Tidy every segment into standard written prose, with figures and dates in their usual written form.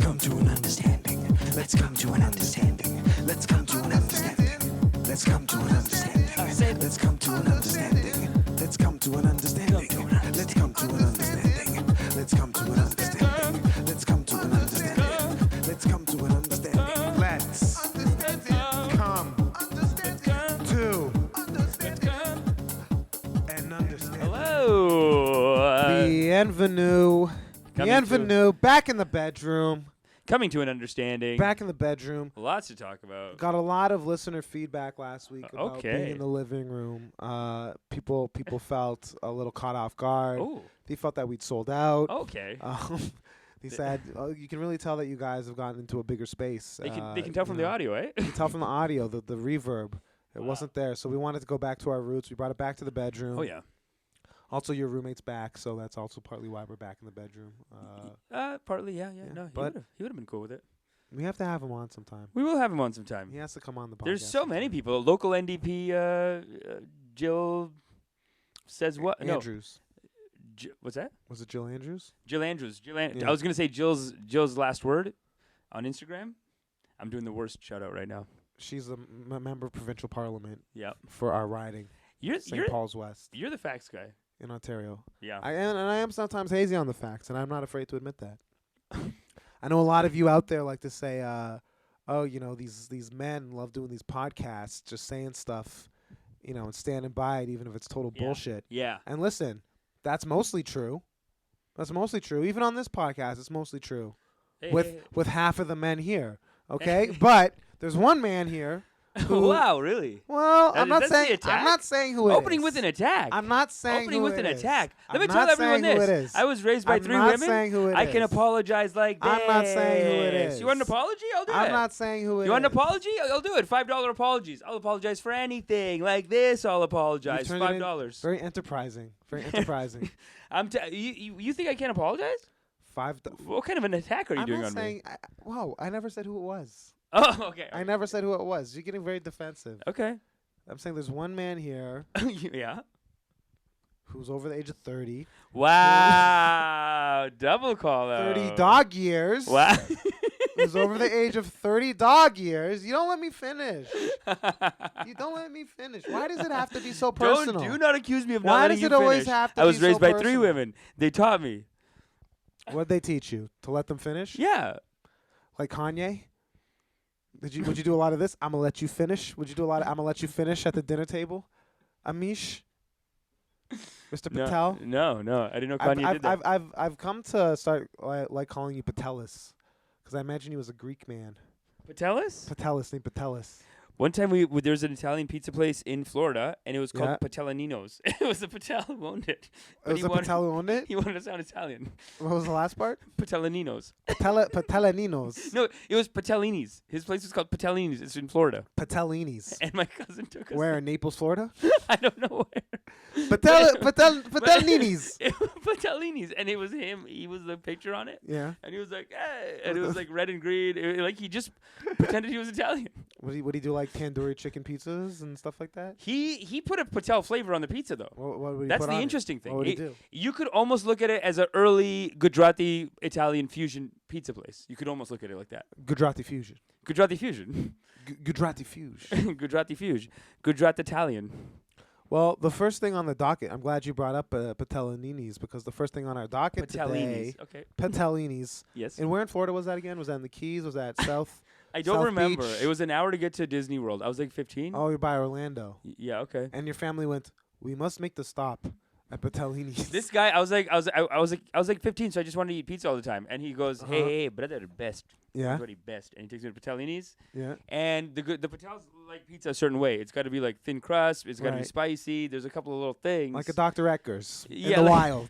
come to an understanding. Let's come to an understanding. Let's come to an understanding. Let's come to an understanding. Let's come to an understanding. Let's come to an understanding. Let's come to an understanding. Let's come to an understanding. Let's come to an understanding. Let's come to an understanding. Let's come to an understanding. Hello. Bienvenue. Bienvenue. Back in the bedroom. Coming to an understanding. Back in the bedroom. Lots to talk about. Got a lot of listener feedback last week about okay. being in the living room. People felt a little caught off guard. Oh. They felt that we'd sold out. Okay. They said, you can really tell that you guys have gotten into a bigger space. They can tell from the audio, eh? You can tell from the audio, the reverb. It wasn't there. So we wanted to go back to our roots. We brought it back to the bedroom. Oh, yeah. Also, your roommate's back, so that's also partly why we're back in the bedroom. Partly, yeah. No, but he would have been cool with it. We have to have him on sometime. We will have him on sometime. He has to come on the podcast. There's so many people. Local NDP, Jill says what? Andrews. No. What's that? Was it Jill Andrews? Jill Andrews. Yeah. I was going to say Jill's last word on Instagram. I'm doing the worst shout out right now. She's a member of provincial parliament. Yeah. For our riding. St. Paul's West. You're the facts guy. In Ontario. Yeah. I am sometimes hazy on the facts, and I'm not afraid to admit that. I know a lot of you out there like to say, these men love doing these podcasts, just saying stuff, and standing by it, even if it's total bullshit. Yeah. And listen, that's mostly true. Even on this podcast, it's mostly true. With half of the men here, okay? But there's one man here. Wow, really? Well, I'm not saying who it is. Opening with an attack. I'm not saying Opening who with it an is. attack. Let me I'm tell not everyone saying who this. it is. I was raised by three women. I'm not saying who it I is. can apologize like this. I'm not saying who it is. You want an apology? I'll do it. I'm not saying who it is. You want an apology? I'll do it. $5 apologies. I'll apologize for anything. Like this, I'll apologize. $5. Very enterprising. Very enterprising. You think I can't apologize? What kind of an attack are you doing on me? I never said who it was. Oh, okay. I never said who it was. You're getting very defensive. Okay. I'm saying there's one man here. Yeah. Who's over the age of 30. Wow. Double call out. 30 dog years. Wow. Who's over the age of 30 dog years. You don't let me finish. You don't let me finish. Why does it have to be so personal? Do not accuse me of not Why letting does you it always finish. have to I was be raised so by personal? 3 women. They taught me. What'd they teach you? To let them finish? Yeah. Like Kanye? Would you do a lot of this? I'm gonna let you finish. Would you do a lot of I'm gonna let you finish at the dinner table? Amish? Mr. Patel? No. I didn't know Kanye did that. I've come to start like calling you Patelis. Because I imagine he was a Greek man. Patelis? Patelis, named Patelis. One time there was an Italian pizza place in Florida, and it was called Patelaninos. It was a Patel who owned it. It was a Patel who owned it? He wanted to sound Italian. What was the last part? Patelaninos. Patelaninos. No, it was Patelini's. His place was called Patelini's. It's in Florida. Patelini's. And my cousin took us Where, in Naples, Florida? I don't know where. Patelini's. Patelini's. And it was him. He was the picture on it. Yeah. And he was like, hey. And it was like red and green. Like he just pretended he was Italian. Would he do like tandoori chicken pizzas and stuff like that? He put a Patel flavor on the pizza though. What would he That's put the on interesting it? thing. What would he do? You could almost look at it as an early Gujarati Italian fusion pizza place. You could almost look at it like that. Gujarati fusion. Gujarati fusion. Gujarati fusion. Gujarati fusion. Gujarat Italian. Well, the first thing on the docket, I'm glad you brought up Patelini's because the first thing on our docket today, okay. Patelini's. Yes. And where in Florida was that again? Was that in the Keys? Was that South? I don't South remember. Beach? It was an hour to get to Disney World. I was like 15. Oh, you're by Orlando. Yeah. Okay. And your family went. We must make the stop at Patelini's. This guy, I was like 15, so I just wanted to eat pizza all the time. And he goes, hey, brother, best. Yeah. Everybody best. And he takes me to Patelini's. Yeah. And the Patels like pizza a certain way. It's got to be like thin crust. It's got to be spicy. There's a couple of little things. Like a Dr. Eckers in Yeah, the like- wild.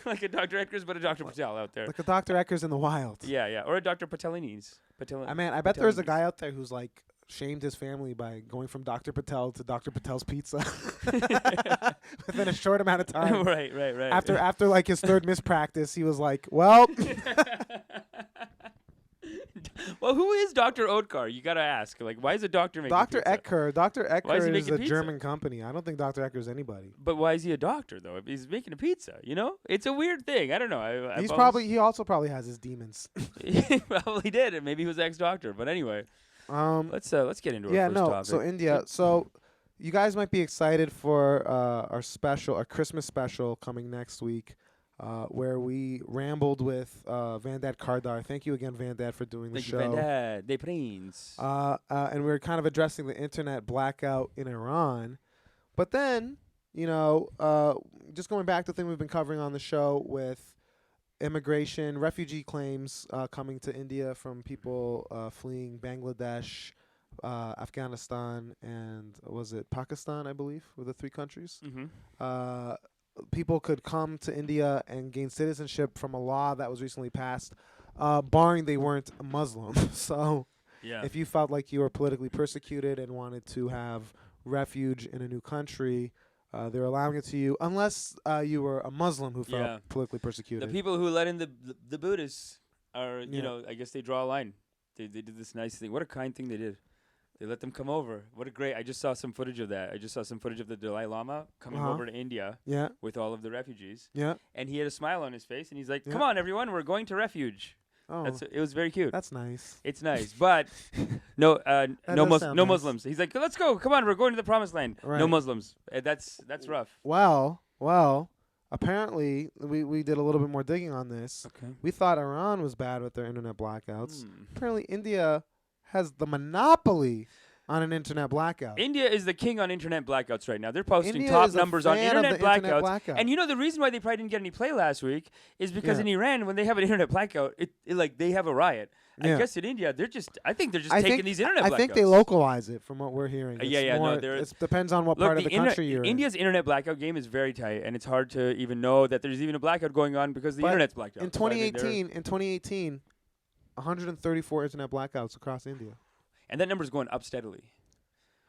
like a Dr. Eckers, but a Dr. Patel out there. Like a Dr. Eckers in the wild. Yeah. Or a Dr. Patelini's. I bet there's a guy out there who's like shamed his family by going from Dr. Patel to Dr. Patel's Pizza within a short amount of time. Right. After like his third mispractice, he was like, well. Well, who is Dr. Oetker? You gotta ask. Like, why is a doctor making Dr. pizza? Ecker. Dr. Why is he Ecker is making a pizza? German company. I don't think Dr. Ecker is anybody. But why is he a doctor though? If he's making a pizza, it's a weird thing. I don't know. He also probably has his demons. He probably did, and maybe he was ex-doctor. But anyway, let's get into our first topic. So India. So you guys might be excited for our Christmas special coming next week, where we rambled with Vandad Kardar. Thank you again, Vandad, for doing the show. Thank you, Vandad. De Prince. And we were kind of addressing the internet blackout in Iran, but then just going back to the thing we've been covering on the show with immigration, refugee claims coming to India from people fleeing Bangladesh, Afghanistan, and was it Pakistan, I believe, were the three countries. Mm-hmm. People could come to India and gain citizenship from a law that was recently passed, barring they weren't a Muslim. So if you felt like you were politically persecuted and wanted to have refuge in a new country, they're allowing it to you, unless you were a Muslim who felt politically persecuted. The people who let in the Buddhists are, I guess they draw a line. They did this nice thing. What a kind thing they did. They let them come over. What a great... I just saw some footage of that. I just saw some footage of the Dalai Lama coming over to India with all of the refugees. Yeah. And he had a smile on his face, and he's like, come on, everyone, we're going to refuge. Oh. It was very cute. That's nice. It's nice. But no nice. Muslims. He's like, let's go. Come on, we're going to the promised land. Right. No Muslims. That's rough. Well, apparently, we did a little bit more digging on this. Okay. We thought Iran was bad with their internet blackouts. Apparently, India has the monopoly on an internet blackout. India is the king on internet blackouts right now. They're posting top numbers on internet blackouts. And the reason why they probably didn't get any play last week is because in Iran, when they have an internet blackout, they have a riot. I guess in India, I think they're just taking these internet blackouts. I think they localize it from what we're hearing. It depends on what part of the country you're in. India's internet blackout game is very tight, and it's hard to even know that there's even a blackout going on because the internet's blacked out. In 2018, 134 internet blackouts across India. And that number's going up steadily.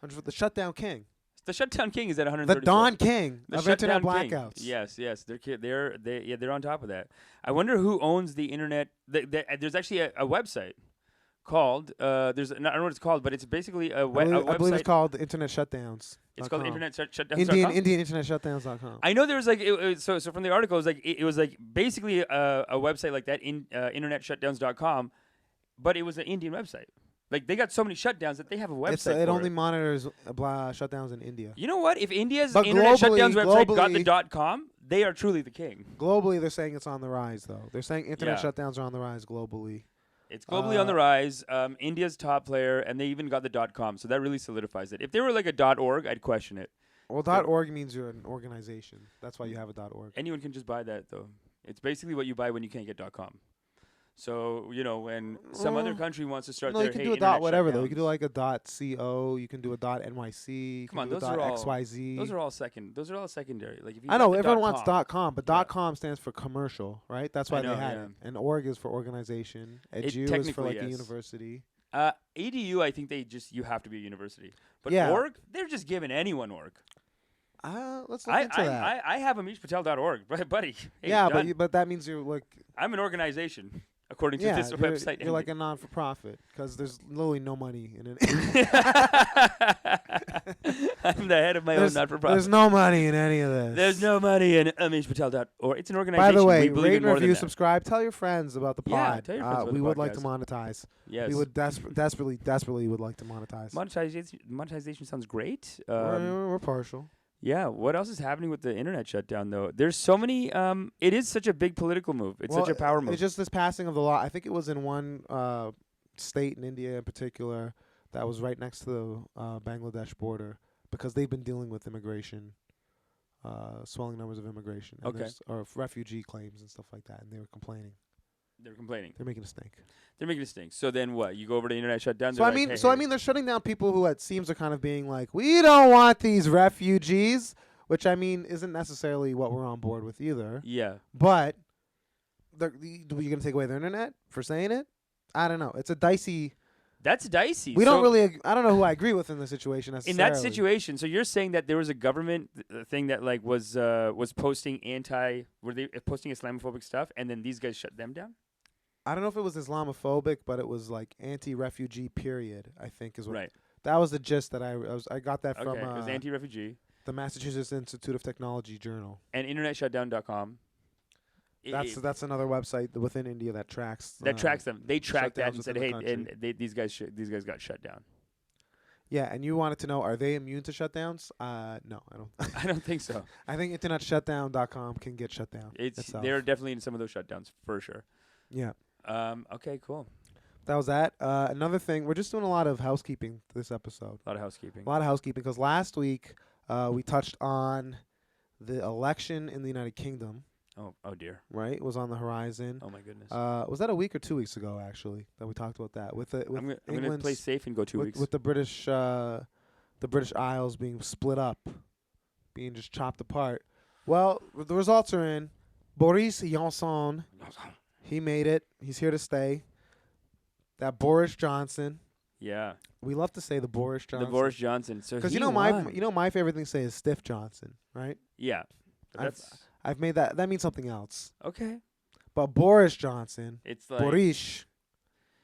The shutdown king. The shutdown king is at 134. The Don King of internet blackouts. King. Yes, they're on top of that. I wonder who owns the internet. There's actually a website called I don't know what it's called, but it's basically a website. I believe it's called Internet Shutdowns. It's called Internet Shutdowns. Indian Internet Shutdowns.com. I know there was so from the article it was basically a website like that internetshutdowns.com, but it was an Indian website. Like, they got so many shutdowns that they have a website it only monitors shutdowns in India. You know what? If India's internet shutdowns website got the .com, they are truly the king. Globally, they're saying it's on the rise, though. They're saying internet shutdowns are on the rise globally. It's globally on the rise. India's top player, and they even got the .com, so that really solidifies it. If they were like a .org, I'd question it. Well, .org means you're an organization. That's why you have a .org. Anyone can just buy that, though. It's basically what you buy when you can't get .com. So, when some other country wants to start you can do a whatever, though. You can do like a .co, you can do a .nyc, Come on, those are .xyz. Those are all secondary. Like, if you I know, everyone wants .com, but .com stands for commercial, right? That's why they had it. And org is for organization. Edu is for like a university. EDU, I think you have to be a university. But org, they're just giving anyone org. Let's look into that. I have amishpatel.org, buddy. Hey, but that means you're like... I'm an organization. According to this website. You're like a non-for-profit because there's literally no money in it. I'm the head of my own not-for-profit. There's no money in any of this. There's no money in amishpatel.org. It's an organization. By the way, rate and review, subscribe. Tell your friends about the pod. Yeah, tell your friends about we the would podcast. like to monetize. Yes. We would desperately would like to monetize. Monetization sounds great. We're partial. Yeah, what else is happening with the internet shutdown, though? There's so many... it is such a big political move. It's such a power move. It's just this passing of the law. I think it was in one state in India in particular that was right next to the Bangladesh border because they've been dealing with immigration, swelling numbers of immigration. Or refugee claims and stuff like that, and they were complaining. They're making a stink. So then what? You go over to internet shutdown? So I mean, they're shutting down people who it seems are kind of being like, we don't want these refugees, which I mean isn't necessarily what we're on board with either. Yeah. But are you going to take away their internet for saying it? I don't know. It's a dicey... That's dicey. We don't really... I don't know who I agree with in this situation necessarily. In that situation, so you're saying that there was a government thing that like was posting were they posting Islamophobic stuff, and then these guys shut them down? I don't know if it was Islamophobic, but it was like anti-refugee. Period. I think is what. Right. That was the gist that I got that Okay. from It was anti-refugee the Massachusetts Institute of Technology Journal. and internetshutdown.com. That's another website within India that tracks that tracks them. They tracked that shutdowns and said, within "Hey, the and these guys got shut down." Yeah, and you wanted to know, are they immune to shutdowns? No, I don't. I don't think so. I think internetshutdown.com can get shut down. itself. They're definitely in some of those shutdowns for sure. Yeah. Okay, cool. That was that. Another thing, we're just doing a lot of housekeeping this episode. A lot of housekeeping. A lot of housekeeping because last week we touched on the election in the United Kingdom. Oh dear. Right, it was on the horizon. Oh my goodness. Was that a week or 2 weeks ago actually that we talked about that with I'm gonna play safe and go 2 weeks. with the British Isles being split up, being just chopped apart. Well, the results are in. Boris Johnson, he made it. He's here to stay. That Boris Johnson. Yeah. We love to say the Boris Johnson. The Boris Johnson. So because he my favorite thing to say is Stiff Johnson, right? Yeah. I've made that. That means something else. Okay. But Boris Johnson, It's like Boris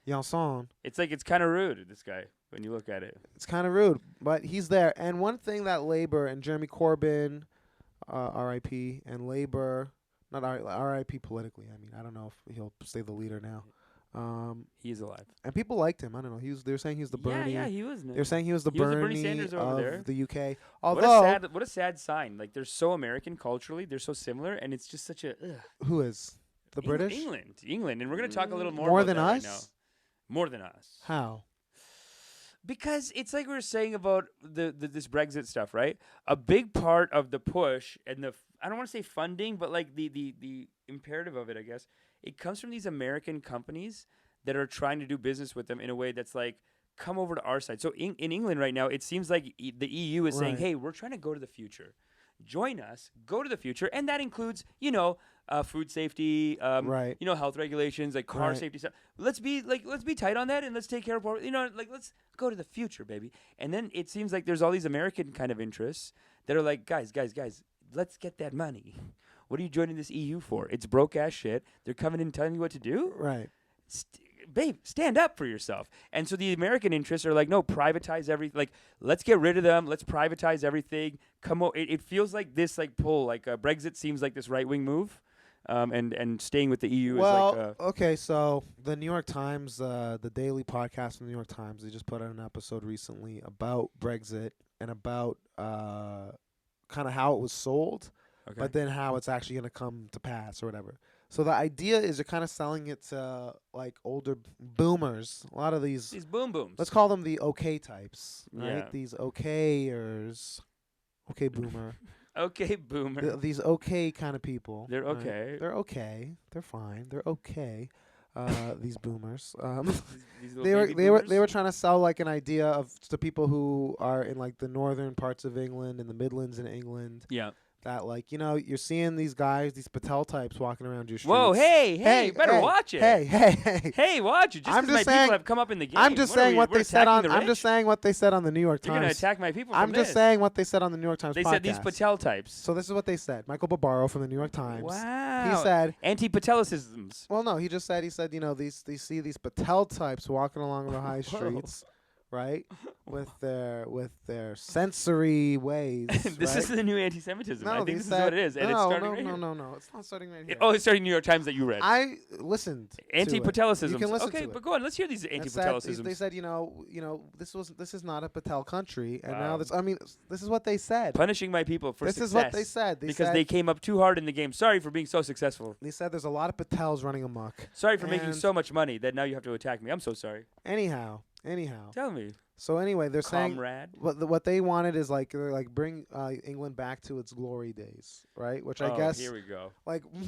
Johnson. it's kind of rude, this guy, when you look at it. It's kind of rude, but he's there. And one thing that Labour and Jeremy Corbyn, R.I.P., and Labour, not R.I.P. politically. I mean, I don't know if he'll stay the leader now. He's alive. And people liked him. I don't know. They were saying he was the Bernie. Yeah, he was. They're saying he was the He was the Bernie, Bernie Sanders over of there. the UK. Although, what a sad sign. Like they're so American culturally, they're so similar, and it's just such a. who is the British? England, and we're gonna talk a little more more about than that us. right now. More than us. How? Because it's like we were saying about this Brexit stuff, right? A big part of the push and I don't want to say funding, but like the imperative of it, I guess, it comes from these American companies that are trying to do business with them in a way that's like, come over to our side. So in England right now, it seems like the EU is saying, hey, we're trying to go to the future. Join us, go to the future. And that includes, food safety, health regulations, like car safety stuff. Let's be tight on that and let's take care of, let's go to the future, baby. And then it seems like there's all these American kind of interests that are like, guys, let's get that money. What are you joining this EU for? It's broke ass shit. They're coming in telling you what to do. Right. Babe, stand up for yourself. And so the American interests are like, no, privatize everything. Like, let's get rid of them. Let's privatize everything. Come on. It feels like this pull. Like Brexit seems like this right-wing move. And staying with the EU is like... okay, so the New York Times, the daily podcast from the New York Times, they just put out an episode recently about Brexit and about kind of how it was sold, but then how it's actually going to come to pass or whatever. So the idea is you're kind of selling it to like older boomers. A lot of these boom booms. Let's call them the okay types, right? Yeah. These okayers, okay boomer. Okay, boomer. These okay kind of people. They're right? okay. They're okay. They're fine. They're okay. These boomers. These little they baby were boomers? trying to sell like an idea to people who are in like the northern parts of England and the Midlands in England. Yeah. That you're seeing these guys, these Patel types walking around your streets. Whoa, hey, better watch it. Hey, watch it. I'm just my saying, people have come up in the game. I'm just saying what they said on. I'm just saying what they said on the New York Times. You're gonna attack my people. I'm just saying what they said on the New York Times. They podcast. said these Patel types. So this is what they said. Michael Barbaro from the New York Times. Wow. He said anti-Patelicisms. Well, no, he said they see these Patel types walking along the high streets. Right, with their sensory ways. This is the new anti-Semitism. I think this is what it is, and it's starting right here. No, it's not starting right here. It's starting New York Times that you read. I listened. Anti-Patelicisms. You can listen okay, to it. but go on. Let's hear these anti-Patelicisms. They said, this is not a Patel country, and now this. I mean, this is what they said. Punishing my people for This success. is what they said. They came up too hard in the game. Sorry for being so successful. They said there's a lot of Patels running amok. Sorry for making so much money that now you have to attack me. I'm so sorry. Anyhow. Tell me. So anyway, they're Comrade. saying what they wanted is bring England back to its glory days, right? Which I guess here we go.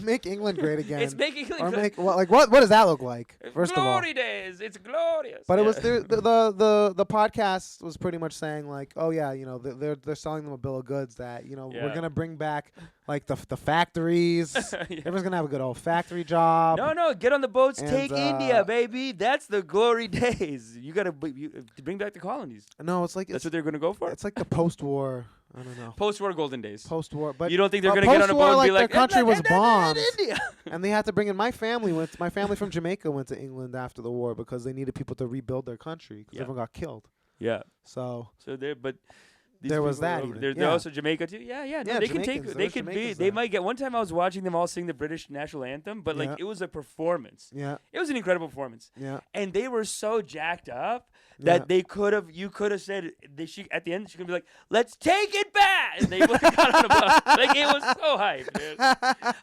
Make England great again. It's make England great. What does that look like? First glory of all, glory days. It's glorious. But it was the podcast was pretty much saying they're selling them a bill of goods that we're gonna bring back the factories. Everyone's gonna have a good old factory job. No, get on the boats, and, take India, baby. That's the glory days. You gotta bring back the colonies. No, it's like That's what they're going to go for? It's like the post-war. I don't know. Post-war golden days. Post-war, but you don't think they're going to get on a post-war, boat and be their like, country was bombed, India. and they had to bring in. My family from Jamaica went to England after the war because they needed people to rebuild their country because Yeah. everyone got killed. Yeah. So there, but these there was people are that over- even. They're Yeah. also Jamaica too. Yeah. No, Yeah, they can take. Jamaicans. They There's could be. Jamaicans They there. might get. One time I was watching them all sing the British national anthem, but like Yeah. it was a performance. Yeah, It was an incredible performance, yeah. and they were so jacked up Yeah. that they could have. You could have said. At the end, she could be like, "Let's take it back," and they would have got on a bus. Like it was so hype, dude.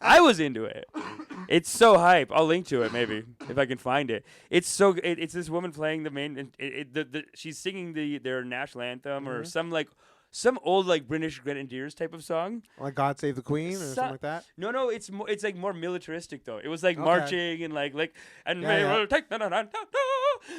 I was into it. It's so hype. I'll link to it maybe if I can find it. It's so. It's this woman playing the main. She's singing their national anthem or some old like British Grenadiers type of song. Like God Save the Queen or So- something like that. No, it's like more militaristic though. It was like Okay. marching and like and Yeah, we yeah. will take the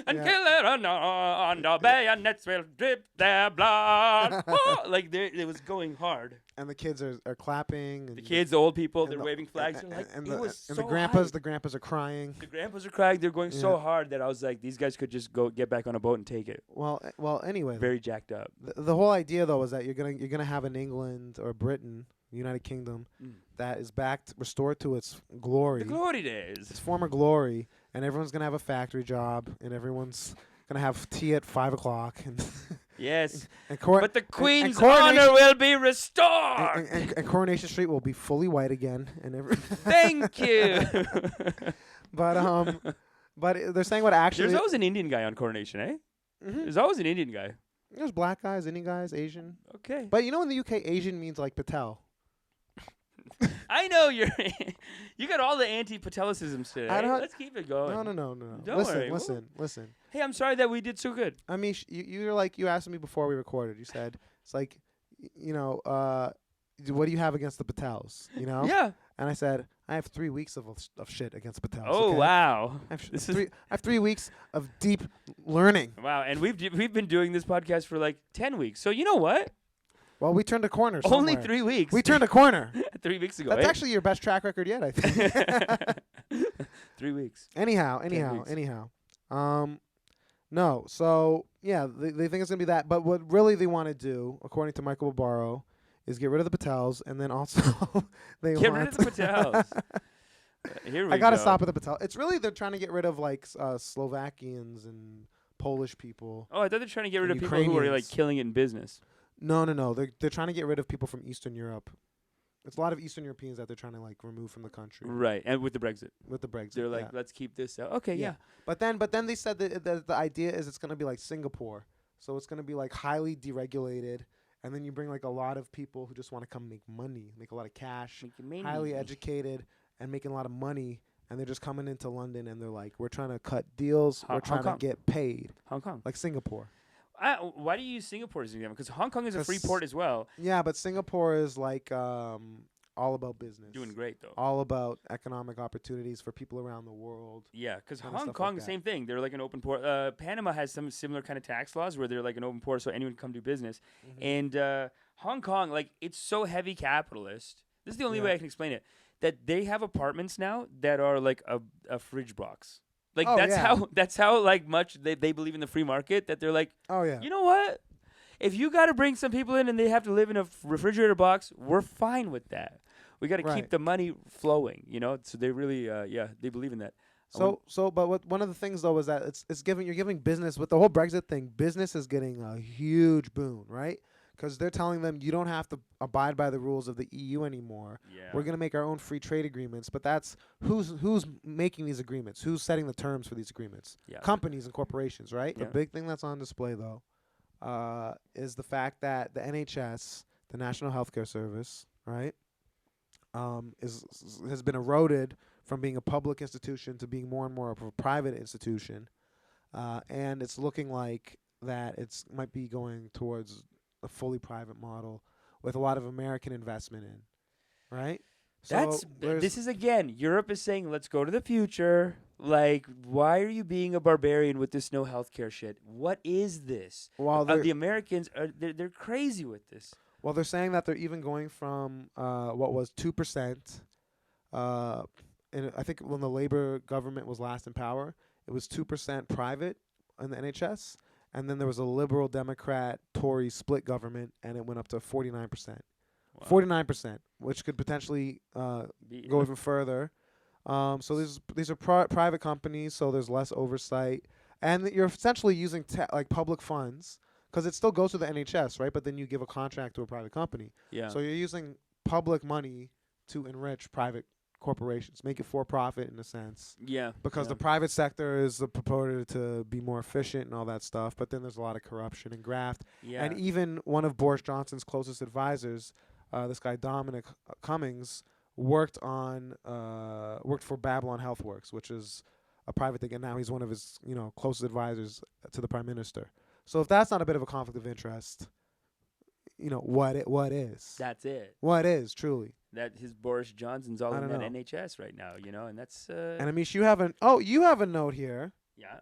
and Yeah. kill it on the bayonets will drip their blood. Oh, like it was going hard. And the kids are clapping. And The kids, the old people, and they're the- waving flags. And, They're like, and, it the, was and so the grandpas, hype. the grandpas are crying. The grandpas are crying. They're going so Yeah. hard that I was like, these guys could just go get back on a boat and take it. Well. Anyway, Very jacked up. the whole idea though is that you're gonna have an England or Britain, United Kingdom, that is restored to its glory, The glory days. its former glory, and everyone's gonna have a factory job, and everyone's gonna have tea at 5:00, and Yes. but the Queen's Coronation- honor will be restored. and Coronation Street will be fully white again, and Thank you. but they're saying what actually There's always an Indian guy on Coronation, eh? Mhm. There's always an Indian guy. There's black guys, Indian guys, Asian. Okay. But you know in the UK, Asian means like Patel. I know you got all the anti-Patelicisms today. I don't- Let's keep it going. No. Don't Listen. Hey, I'm sorry that we did so good. Amish, you asked me before we recorded. You said it's like, what do you have against the Patels? You know? Yeah. And I said I have 3 weeks of shit against Patels. Oh okay? wow. I have, This I have 3 weeks of deep learning. Wow, and we've been doing this podcast for like 10 weeks. So you know what? Well, we turned a corner. Only somewhere. 3 weeks. We turned a corner. 3 weeks ago. That's eh? actually your best track record yet, I think. 3 weeks. anyhow. No. So yeah, they think it's gonna be that. But what really they want to do, according to Michael Barbaro, is get rid of the Patels, and then also they Get want rid of the Patels. Here we I gotta go. stop at the Patel. It's really they're trying to get rid of like Slovakians and Polish people. Oh, I thought they're trying to get rid And of people who are like Ukrainians. killing it in business. No. They're trying to get rid of people from Eastern Europe. It's a lot of Eastern Europeans that they're trying to like remove from the country Right, and with the Brexit. with the Brexit. They're like, yeah. let's keep this out. Okay, yeah. But then they said that the idea is it's gonna be like Singapore, so it's gonna be like highly deregulated, and then you bring like a lot of people who just want to come make money, make a lot of cash, highly educated, and making a lot of money, and they're just coming into London and they're like, we're trying to cut deals, we're Hong trying Kong. to get paid, Hong Kong. like Singapore. Why do you use Singapore as an example? Because Hong Kong is a free 'Cause- port as well. Yeah, but Singapore is like all about business, Doing great though. all about economic opportunities for people around the world. Yeah, because kinda Hong stuff Kong, like that. same thing. They're like an open port. Panama has some similar kind of tax laws where they're like an open port, so anyone can come do business. Mm-hmm. And Hong Kong, like, it's so heavy capitalist. This is the only Yeah. way I can explain it. That they have apartments now that are like a fridge box. Like Oh, yeah. that's how like much they believe in the free market. That they're like, Oh yeah, you know what? If you got to bring some people in and they have to live in a refrigerator box, we're fine with that. We got to Right. keep the money flowing, you know. So they really, they believe in that. But one of the things though is that you're giving business with the whole Brexit thing. Business is getting a huge boon, right? Because they're telling them you don't have to abide by the rules of the EU anymore. Yeah. We're gonna make our own free trade agreements, but that's who's making these agreements? Who's setting the terms for these agreements? Yeah. Companies and corporations, right? Yeah. The big thing that's on display though is the fact that the NHS, the National Healthcare Service, right, has been eroded from being a public institution to being more and more of a private institution, and it's looking like that it's might be going towards a fully private model with a lot of American investment in, right? This is again, Europe is saying, let's go to the future. Like, why are you being a barbarian with this no healthcare shit? What is this? The Americans they're crazy with this. Well, they're saying that they're even going from what was 2%. And I think when the Labour government was last in power, it was 2% private in the NHS, and then there was a Liberal Democrat Tory split government, and it went up to 49%. Wow. 49%, which could potentially Be- go even further. So these are private companies, so there's less oversight, and you're essentially using like public funds because it still goes to the NHS, right? But then you give a contract to a private company, Yeah. so you're using public money to enrich private corporations, make it for profit in a sense. Yeah. Because the private sector is purported to be more efficient and all that stuff, but then there's a lot of corruption and graft. Yeah. And even one of Boris Johnson's closest advisors, this guy Dominic Cummings, worked for Babylon HealthWorks, which is a private thing, and now he's one of his closest advisors to the prime minister. So if that's not a bit of a conflict of interest, what is? That's it. What is truly? That his Boris Johnson's all I in don't that know. NHS right now, and that's And Amish, you have a note here. yeah.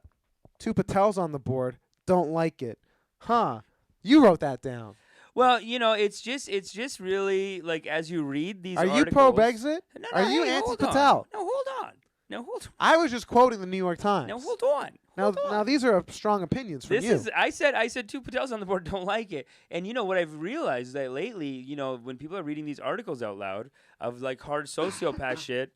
2 Patels on the board. Don't like it, huh? You wrote that down. Well, it's just really like as you read these. Are you articles, pro Brexit? No, Are you hey, anti hold on. Patel? No, hold on. No, hold on. I was just quoting the New York Times. No, hold on. Now these are strong opinions from This you. is I said 2 Patels on the board don't like it. And what I've realized is that lately, when people are reading these articles out loud of like hard sociopath shit,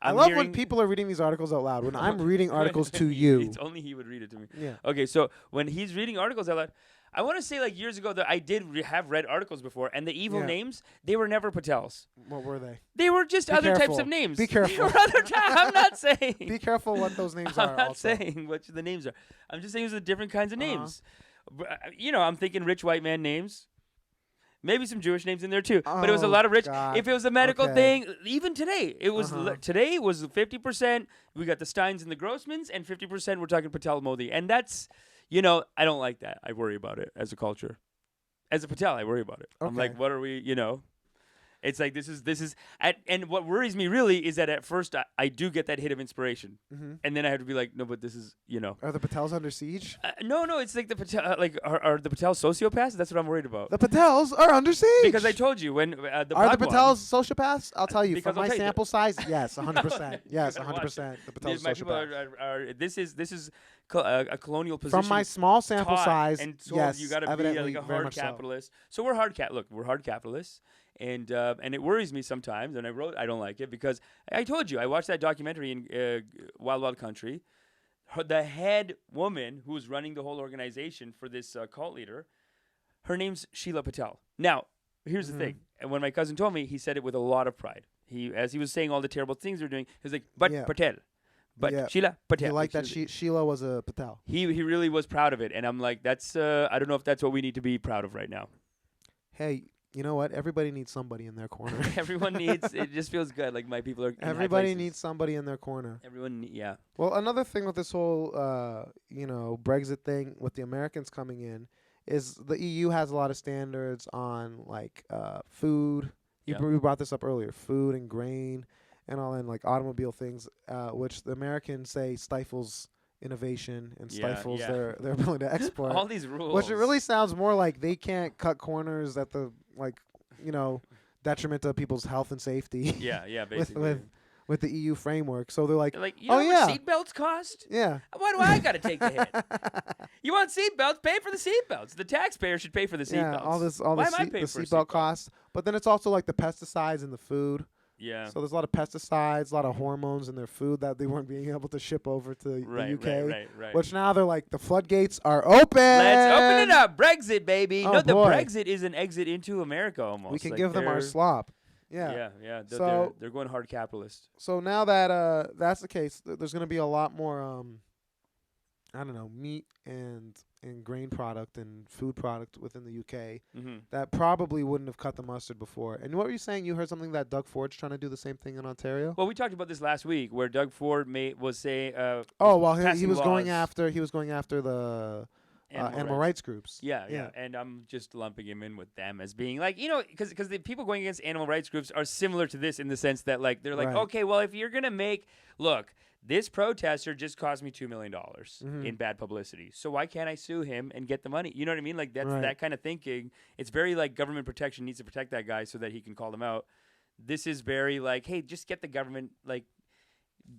I I'm love hearing, when people are reading these articles out loud. When I'm reading articles to you. It's only he would read it to me. Yeah. Okay, so when he's reading articles out loud, I want to say like years ago that I did have read articles before, and the evil Yeah. names, they were never Patels. What were they? They were just Be other types careful. of names. Be careful. They were other I'm not saying. Be careful what those names I'm are. not also. saying what the names are. I'm just saying those are different kinds of Uh-huh. names. I'm thinking rich white man names. Maybe some Jewish names in there too, but it was a Oh, lot of rich. God. If it was a medical Okay. thing, even today, it was Uh-huh. today was 50%. We got the Steins and the Grossmans, and 50% we're talking Patel Modi, and that's, I don't like that. I worry about it as a culture. As a Patel, I worry about it. I'm like, Okay. what are we? It's like this is, and what worries me really is that at first I do get that hit of inspiration, Mm-hmm. and then I have to be like, no, but this is Are the Patels under siege? no, it's like the Patel, are the Patel sociopaths? That's what I'm worried about. The Patels are under siege. Because I told you when the Are the Bhagwan- Patels sociopaths? I'll tell you. Because From I'll my tell you sample size, yes, 100%. Yes, You gotta watch 100%. The These- Patels my people sociopaths. are this is a colonial position. From my small sample taught size, and told yes, you got to be evidently like a very hard much so. capitalist. So we're we're hard capitalists, and it worries me sometimes. And I don't like it because I told you I watched that documentary in Wild Wild Country. The head woman who was running the whole organization for this cult leader, her name's Sheila Patel. Now, here's the thing. And when my cousin told me, he said it with a lot of pride. As he was saying all the terrible things they're doing, he was like, but Yeah. Patel. But Yeah. Sheila Patel. You like that Sheila- Sheila was a Patel. He really was proud of it. And I'm like, that's, I don't know if that's what we need to be proud of right now. Hey, you know what? Everybody needs somebody in their corner. Everyone needs, it just feels good. Like my people are in high Everybody places. needs somebody in their corner. Everyone, yeah. Well, another thing with this whole, Brexit thing with the Americans coming in is the EU has a lot of standards on like food. We brought this up earlier, food and grain and all, and like automobile things, which the Americans say stifles innovation and stifles their ability to export. All these rules. Which it really sounds more like they can't cut corners at the detriment to people's health and safety. Yeah, basically. with the EU framework. So they're like, They're like, oh know yeah, what seatbelts cost? yeah. Why do I got to take the hit? You want seatbelts? Pay for the seatbelts. The taxpayer should pay for the Yeah, seatbelts. all Why the am I paying for a seatbelt seatbelt? costs. But then it's also like the pesticides in the food. Yeah. So there's a lot of pesticides, a lot of hormones in their food that they weren't being able to ship over to the UK. Right. Which now they're like, the floodgates are open. Let's open it up. Brexit, baby. Oh, No, the boy. Brexit is an exit into America almost. We can Like give them our they're- slop. Yeah. Yeah. So- They're going hard capitalist. So now that that's the case, there's going to be a lot more, meat and grain product and food product within the UK Mm-hmm. that probably wouldn't have cut the mustard before. And what were you saying? You heard something that Doug Ford's trying to do the same thing in Ontario? Well, we talked about this last week, where Doug Ford was saying. Oh well, he passing was going laws. after the animal rights groups. Yeah, and I'm just lumping him in with them as being like, because the people going against animal rights groups are similar to this in the sense that like they're like, Right. okay, well, if you're gonna look, this protester just cost me $2 million Mhm. in bad publicity, so why can't I sue him and get the money? You know what I mean? Like that's Right. that kind of thinking. It's very like government protection needs to protect that guy so that he can call them out. This is very like, hey, just get the government like.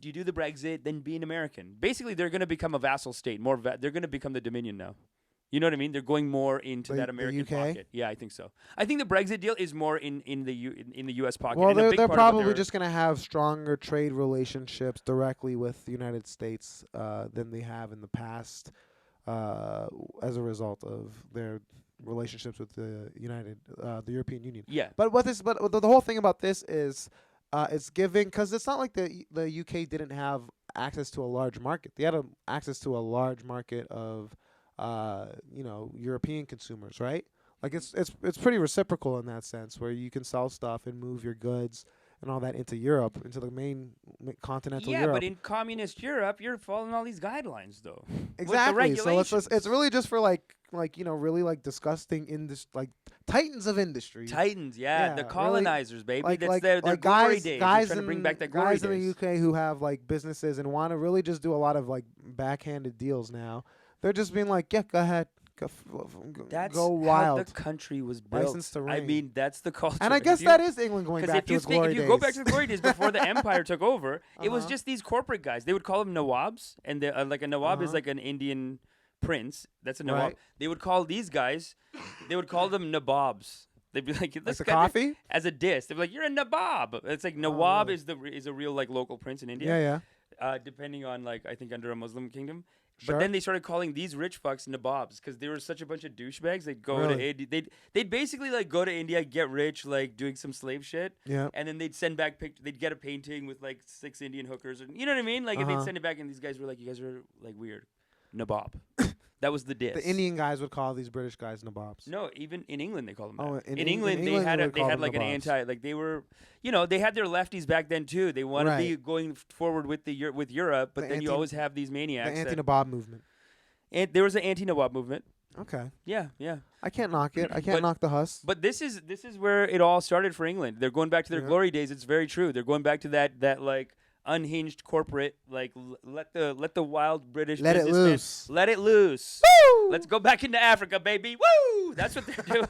You do the Brexit, then be an American. Basically, they're going to become a vassal state. They're going to become the Dominion now. You know what I mean? They're going more into The- that the American UK? pocket. Yeah, I think so. I think the Brexit deal is more in the U.S. pocket. Well, and a big they're part of what probably they're- just going to have stronger trade relationships directly with the United States than they have in the past as a result of their relationships with the European Union. Yeah. But the whole thing about this is it's giving, because it's not like the UK didn't have access to a large market. They had access to a large market of European consumers, right? Like it's pretty reciprocal in that sense, where you can sell stuff and move your goods and all that into Europe, into the main continental Yeah, Europe. but in communist Europe, you're following all these guidelines, though. Exactly. So it's regulations. really just for really like disgusting titans of industry. Titans, yeah, the really, colonizers, baby. Like That's their glory guys days. guys They're trying to bring in- back that glory guys in days. the UK who have like businesses and want to really just do a lot of like backhanded deals now. They're just being like, yeah, go ahead, That's go how wild. the country was built. License to I reign. mean, that's the culture. And I guess that is England going Because back if to you its glory if you days. go back to the glory days before the empire took over, it was Uh-huh. just these corporate guys. They would call them nawabs, and like a nawab is Uh-huh. like an Indian prince. That's a nawab. Right. They would call these guys. They would call them nabobs. They'd be like, Like this the guy- coffee? as a diss. They'd be like, you're a nabob. It's like nawab really? is a real like local prince in India. Yeah, yeah. Depending on like I think under a Muslim kingdom. Sure. But then they started calling these rich fucks nabobs because they were such a bunch of douchebags. They'd go to Really? India. They'd basically like go to India, get rich, like doing some slave shit, Yeah. and then they'd send back pictures. They'd get a painting with like 6 Indian hookers, and you know what I mean. Like, and Uh-huh. they'd send it back, and these guys were like, "You guys are like weird, nabob." That was the diss. The Indian guys would call these British guys nabobs. No, even in England they call them. Oh, that. in in Eng- England in they England had they a, would they call had them like an nabobs. anti like they were, they had their lefties back then too. They want to be Right. going forward with with Europe, but The then you anti- always have these The maniacs. anti-nabob movement. And there was an anti-nawab movement. Okay. Yeah, yeah. I can't knock it. I can't But- knock the Huss. But this is where it all started for England. They're going back to their Yeah. glory days. It's very true. They're going back to that like unhinged corporate like let the wild British Let it businessmen- loose. Let it loose. Let's go back into Africa, baby. Woo! That's what they're doing.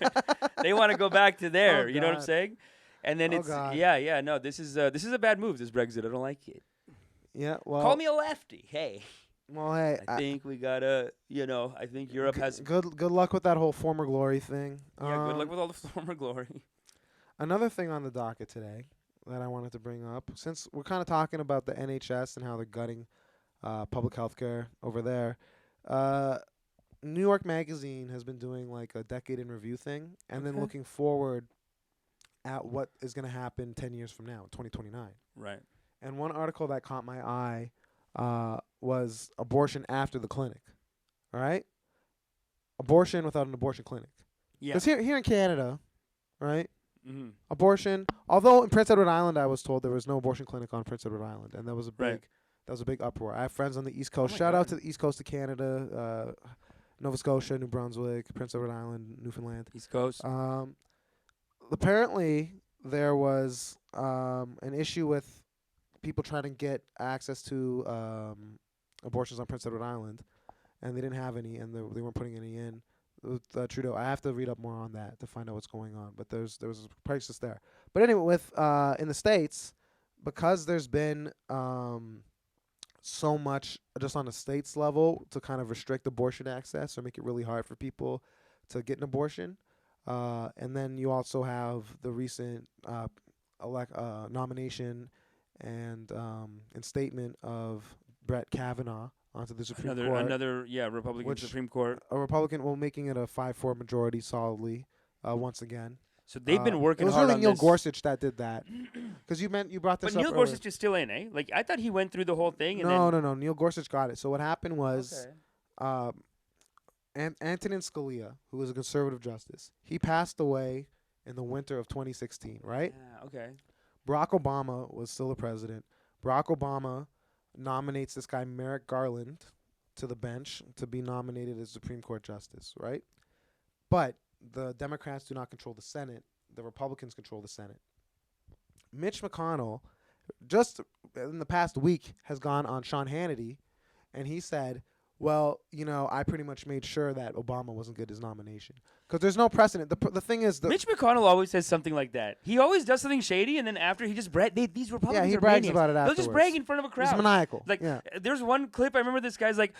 They want to go back to there. Oh, you know what I'm God. saying? And then Oh, it's God. yeah. No, this is a bad move. This Brexit. I don't like it. Yeah. Well. Call me a lefty. Hey, Well, hey. I think we gotta. I think Europe has. good luck with that whole former glory thing. Yeah, good luck with all the former glory. Another thing on the docket today that I wanted to bring up, since we're kind of talking about the NHS and how they're gutting public health care over there, New York Magazine has been doing like a decade in review thing and then Okay. looking forward at what is going to happen 10 years from now, 2029. Right. And one article that caught my eye was abortion after the clinic, all right? Abortion without an abortion clinic. Yeah. Because here in Canada, right? Mm-hmm. Abortion. Although in Prince Edward Island, I was told there was no abortion clinic on Prince Edward Island, and that was a big, Right. uproar. I have friends on the East Coast. my Shout out God. to the East Coast of Canada, Nova Scotia, New Brunswick, Prince Edward Island, Newfoundland. East Coast. Apparently, there was an issue with people trying to get access to abortions on Prince Edward Island, and they didn't have any, and they weren't putting any in. With Trudeau, I have to read up more on that to find out what's going on. But there was a crisis there. But anyway, with in the States, because there's been so much just on the states level to kind of restrict abortion access or make it really hard for people to get an abortion. And then you also have the recent nomination and statement of Brett Kavanaugh onto the Supreme Court. Another Republican which- Supreme Court. A Republican, making it a 5-4 majority solidly once again. So they've been working It was hard really on Neil this. Gorsuch that did that. Because you brought this But up Neil earlier. Gorsuch is still in, eh? Like I thought he went through the whole thing and No. Neil Gorsuch got it. So what happened was Okay. Antonin Scalia, who was a conservative justice, he passed away in the winter of 2016, right? Yeah, okay. Barack Obama was still the president. Barack Obama nominates this guy Merrick Garland to the bench to be nominated as Supreme Court justice, right? But the Democrats do not control the Senate. The Republicans control the Senate. Mitch McConnell, just in the past week, has gone on Sean Hannity, and he said, Well, I pretty much made sure that Obama wasn't get his nomination because there's no precedent. The thing is, Mitch McConnell always says something like that. He always does something shady, and then after he just these Republicans he are brags maniacs. about it They'll afterwards. just brag in front of a crowd. He's maniacal. Like, yeah. there's one clip I remember. This guy's like,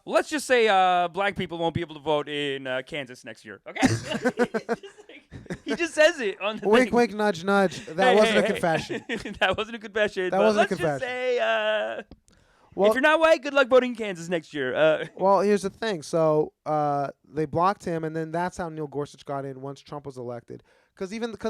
let's just say black people won't be able to vote in Kansas next year. Okay, he just says it on the Wink, thing. wink, nudge, nudge. That wasn't a confession. That wasn't a confession. That but wasn't a let's confession. Just say, Well, if you're not white, good luck voting in Kansas next year. well, here's the thing. So they blocked him, and then that's how Neil Gorsuch got in once Trump was elected. Because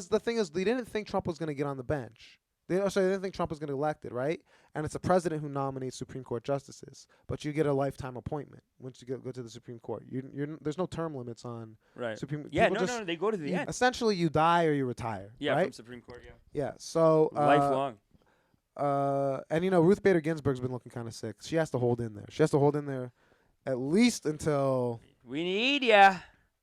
the thing is, they didn't think Trump was going to get on the bench. They didn't think Trump was going to get elected, right? And it's the president who nominates Supreme Court justices, but you get a lifetime appointment once you go to the Supreme Court. There's no term limits on right. Supreme. Yeah, people no, they go to the end. Essentially, you die or you retire. Yeah, right? from Supreme Court. Yeah. Yeah. So Lifelong. And Ruth Bader Ginsburg's been looking kind of sick. She has to hold in there. She has to hold in there at least until We need ya.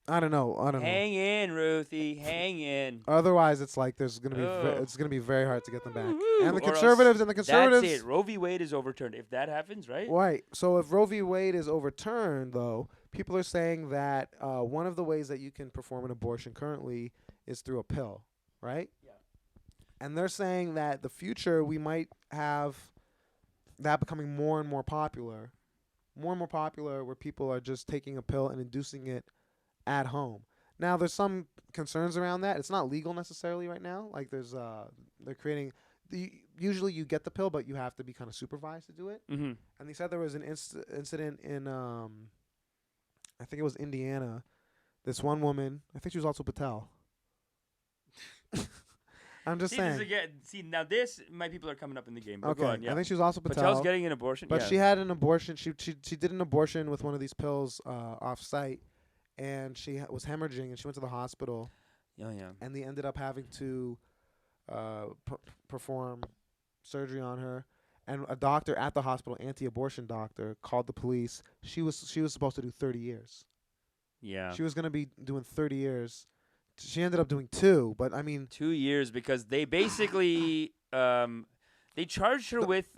I don't know. Hang in, Ruthie. Hang in. Otherwise, it's like there's gonna be Oh. it's gonna be very hard to get them back. Woo-hoo. And the Or else conservatives. That's it. Roe v. Wade is overturned. If that happens, right? Right. So if Roe v. Wade is overturned, though, people are saying that one of the ways that you can perform an abortion currently is through a pill, right? Yeah. And they're saying that the future we might have that becoming more and more popular, where people are just taking a pill and inducing it at home. Now, there's some concerns around that. It's not legal necessarily right now. Like they're creating. Usually you get the pill, but you have to be kind of supervised to do it. Mm-hmm. And they said there was an incident in, I think it was Indiana. This one woman, I think she was also Patel. I'm just saying. Now my people are coming up in the game. But Okay, go on, yeah. I think she was also Patel. Patel's getting an abortion. But yeah. she had an abortion. She did an abortion with one of these pills off site, and she was hemorrhaging, and she went to the hospital. Yeah. And they ended up having to perform surgery on her. And a doctor at the hospital, anti-abortion doctor, called the police. She was supposed to do 30 years. Yeah. She was going to be doing 30 years. She ended up doing 2, but I mean 2 years because they basically they charged her with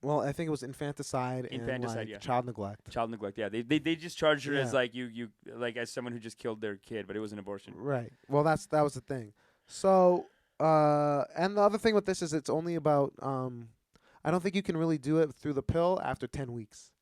well, I think it was infanticide and like yeah. child neglect. Child neglect. Yeah. They just charged her as Yeah. like you like as someone who just killed their kid, but it was an abortion. Right. Well, that was the thing. So, and the other thing with this is it's only about I don't think you can really do it through the pill after 10 weeks.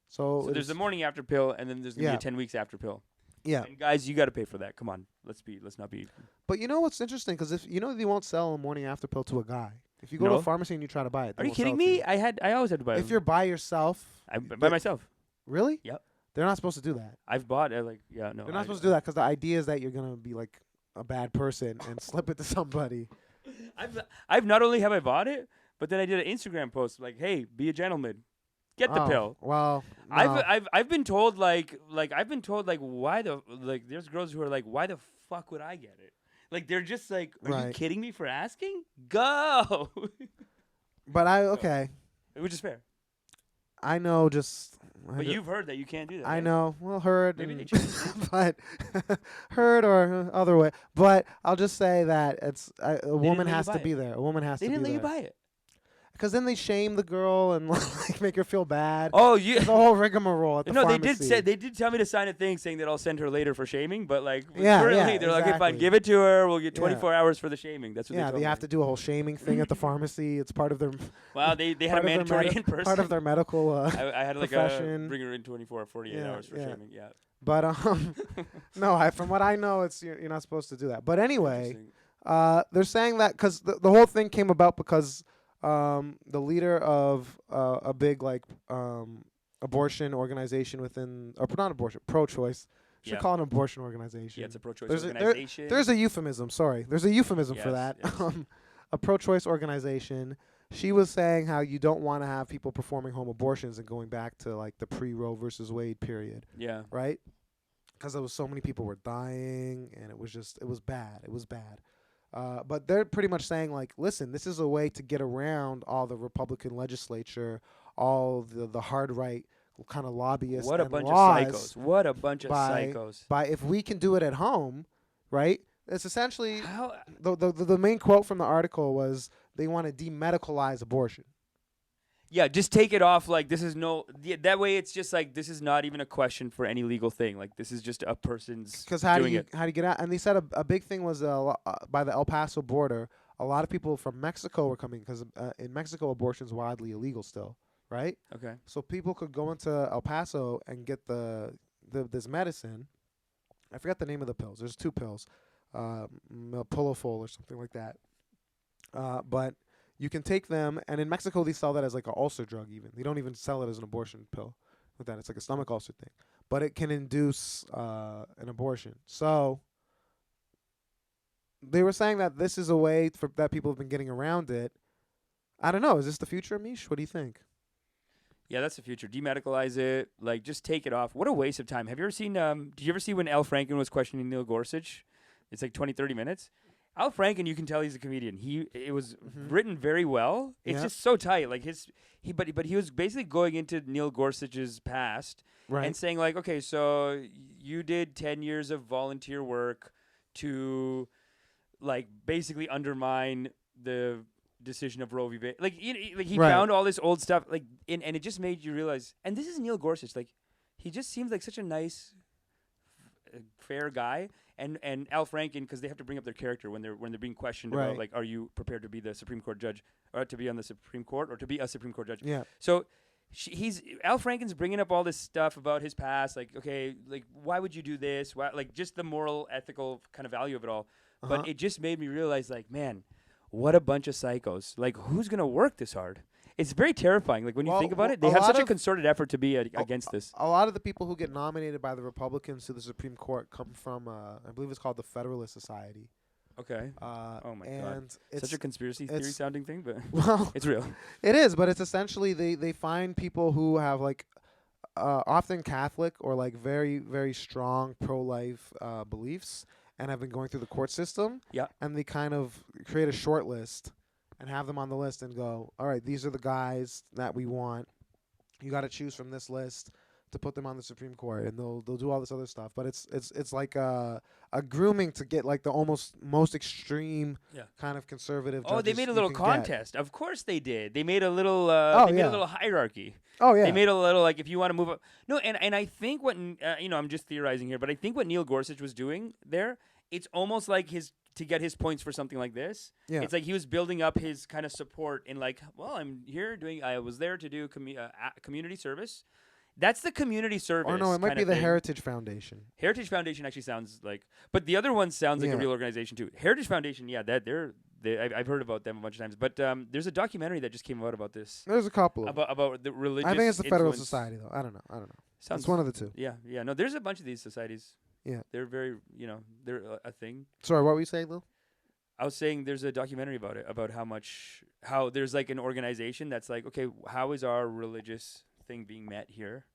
So there's the morning after pill, and then there's gonna be Yeah. a 10 weeks after pill. Yeah. And guys, you got to pay for that. Come on, let's not be. But you know what's interesting? Because if they won't sell a morning after pill to a guy. If you go to No? a pharmacy and you try to buy it, they Are you won't sell kidding it to me? you. I always had to buy. If them. you're by yourself, by myself. really? Yep. They're not supposed to do that. I've bought no. They're not supposed to do that because the idea is that you're gonna be like a bad person and slip it to somebody. I've not only have I bought it, but then I did an Instagram post like, "Hey, be a gentleman, get the pill." Well, no. I've been told why the there's girls who are like, why the fuck would I get it? Like they're just like, are you Right. kidding me for asking? Go. But okay. Which is fair. I know just. But you've heard that you can't do that. I right? know. Well, heard. Maybe and- they changed but heard or other way. But I'll just say that it's a woman let you has buy to it. be there. A woman has They to be didn't let there. you buy it. Because then they shame the girl and like make her feel bad. Oh, you. There's a whole rigmarole at the No, pharmacy. they did tell me to sign a thing saying that I'll send her later for shaming, but like Yeah, currently yeah, they're like, okay, fine, exactly. give it to her. We'll get Yeah. 24 hours for the shaming. That's what Yeah, they they told have me. to do a whole shaming thing at the pharmacy. It's part of their Wow, they had a part of their mandatory in person. part of their medical. I had like profession. bring her in 24 or 48 Yeah, hours for yeah. shaming. Yeah. But no, from what I know, it's you're not supposed to do that. But anyway, Interesting. they're saying that because the whole thing came about because the leader of a big abortion organization within, or not abortion, pro-choice. Should Yeah. call it an abortion organization. Yeah, it's a pro-choice There's organization. There's a euphemism. Sorry, there's a euphemism for Yes, that. yes. A pro-choice organization. She was saying how you don't want to have people performing home abortions and going back to like the pre-Roe versus Wade period, Yeah. right? Because there was so many people were dying, and it was bad. It was bad. But they're pretty much saying like, listen, this is a way to get around all the Republican legislature, all the hard right kind of lobbyists. What a and bunch laws of psychos. What a bunch of by- psychos. By if we can do it at home, right? It's essentially How? the main quote from the article was they want to demedicalize abortion. Yeah, just take it off. Like this is that way. It's just like this is not even a question for any legal thing. Like this is just a person's Because doing how do you get out? And they said a big thing was by the El Paso border. A lot of people from Mexico were coming because in Mexico abortion's widely illegal still, right? Okay. So people could go into El Paso and get this medicine. I forgot the name of the pills. There's 2 pills, Pilofol or something like that. But you can take them, and in Mexico they sell that as like an ulcer drug. Even they don't even sell it as an abortion pill with that. It's like a stomach ulcer thing, but it can induce an abortion. So they were saying that this is a way that people have been getting around it. I don't know. Is this the future, Amish? What do you think? Yeah, that's the future. Demedicalize it. Like, just take it off. What a waste of time. Have you ever seen, did you ever see when Al Franken was questioning Neil Gorsuch? It's like 20, 30 minutes. Al Franken, you can tell he's a comedian. It was written very well. It's just so tight. Like but he was basically going into Neil Gorsuch's past and saying like, okay, so you did 10 years of volunteer work to like basically undermine the decision of Roe v. Wade. Like he found all this old stuff like and it just made you realize. And this is Neil Gorsuch. Like he just seems like such a nice, fair guy. And Al Franken, because they have to bring up their character when they're being questioned about like, are you prepared to be the Supreme Court judge or to be on the Supreme Court or to be a Supreme Court judge? Yeah. So Al Franken's bringing up all this stuff about his past, like okay, like why would you do this? Why, like just the moral, ethical kind of value of it all. But it just made me realize, like, man, what a bunch of psychos! Like, who's gonna work this hard? It's very terrifying. Like when you think about it, they have such a concerted effort to be against this. A lot of the people who get nominated by the Republicans to the Supreme Court come from, I believe it's called the Federalist Society. Okay. Oh my god. It's such a conspiracy theory sounding thing, but well, it's real. It is, but it's essentially they find people who have like often Catholic or like very very strong pro-life beliefs and have been going through the court system. Yeah. And they kind of create a short list and have them on the list and go, all right, these are the guys that we want. You got to choose from this list to put them on the Supreme Court, and they'll do all this other stuff. But it's like a grooming to get like the most extreme kind of conservative. Oh, they made a little contest. Of course they did. They made a little. Made a little hierarchy. Oh yeah. They made a little like if you want to move up. No, and I think what I'm just theorizing here, but I think what Neil Gorsuch was doing there, it's almost like to get his points for something like this. Yeah. It's like he was building up his kind of support in like, well, I was there to do community service. That's the community service. Or no, it might be the Heritage Foundation. Heritage Foundation actually sounds like, but the other one sounds like a real organization too. Heritage Foundation, yeah, I've heard about them a bunch of times. But there's a documentary that just came out about this. There's a couple about the religious. I think it's the Federal Society though. I don't know. It's one of the two. Yeah. No, there's a bunch of these societies. Yeah, they're very, they're a thing. Sorry, what were you saying, Lou? I was saying there's a documentary about it, about how there's like an organization that's like, okay, how is our religious thing being met here?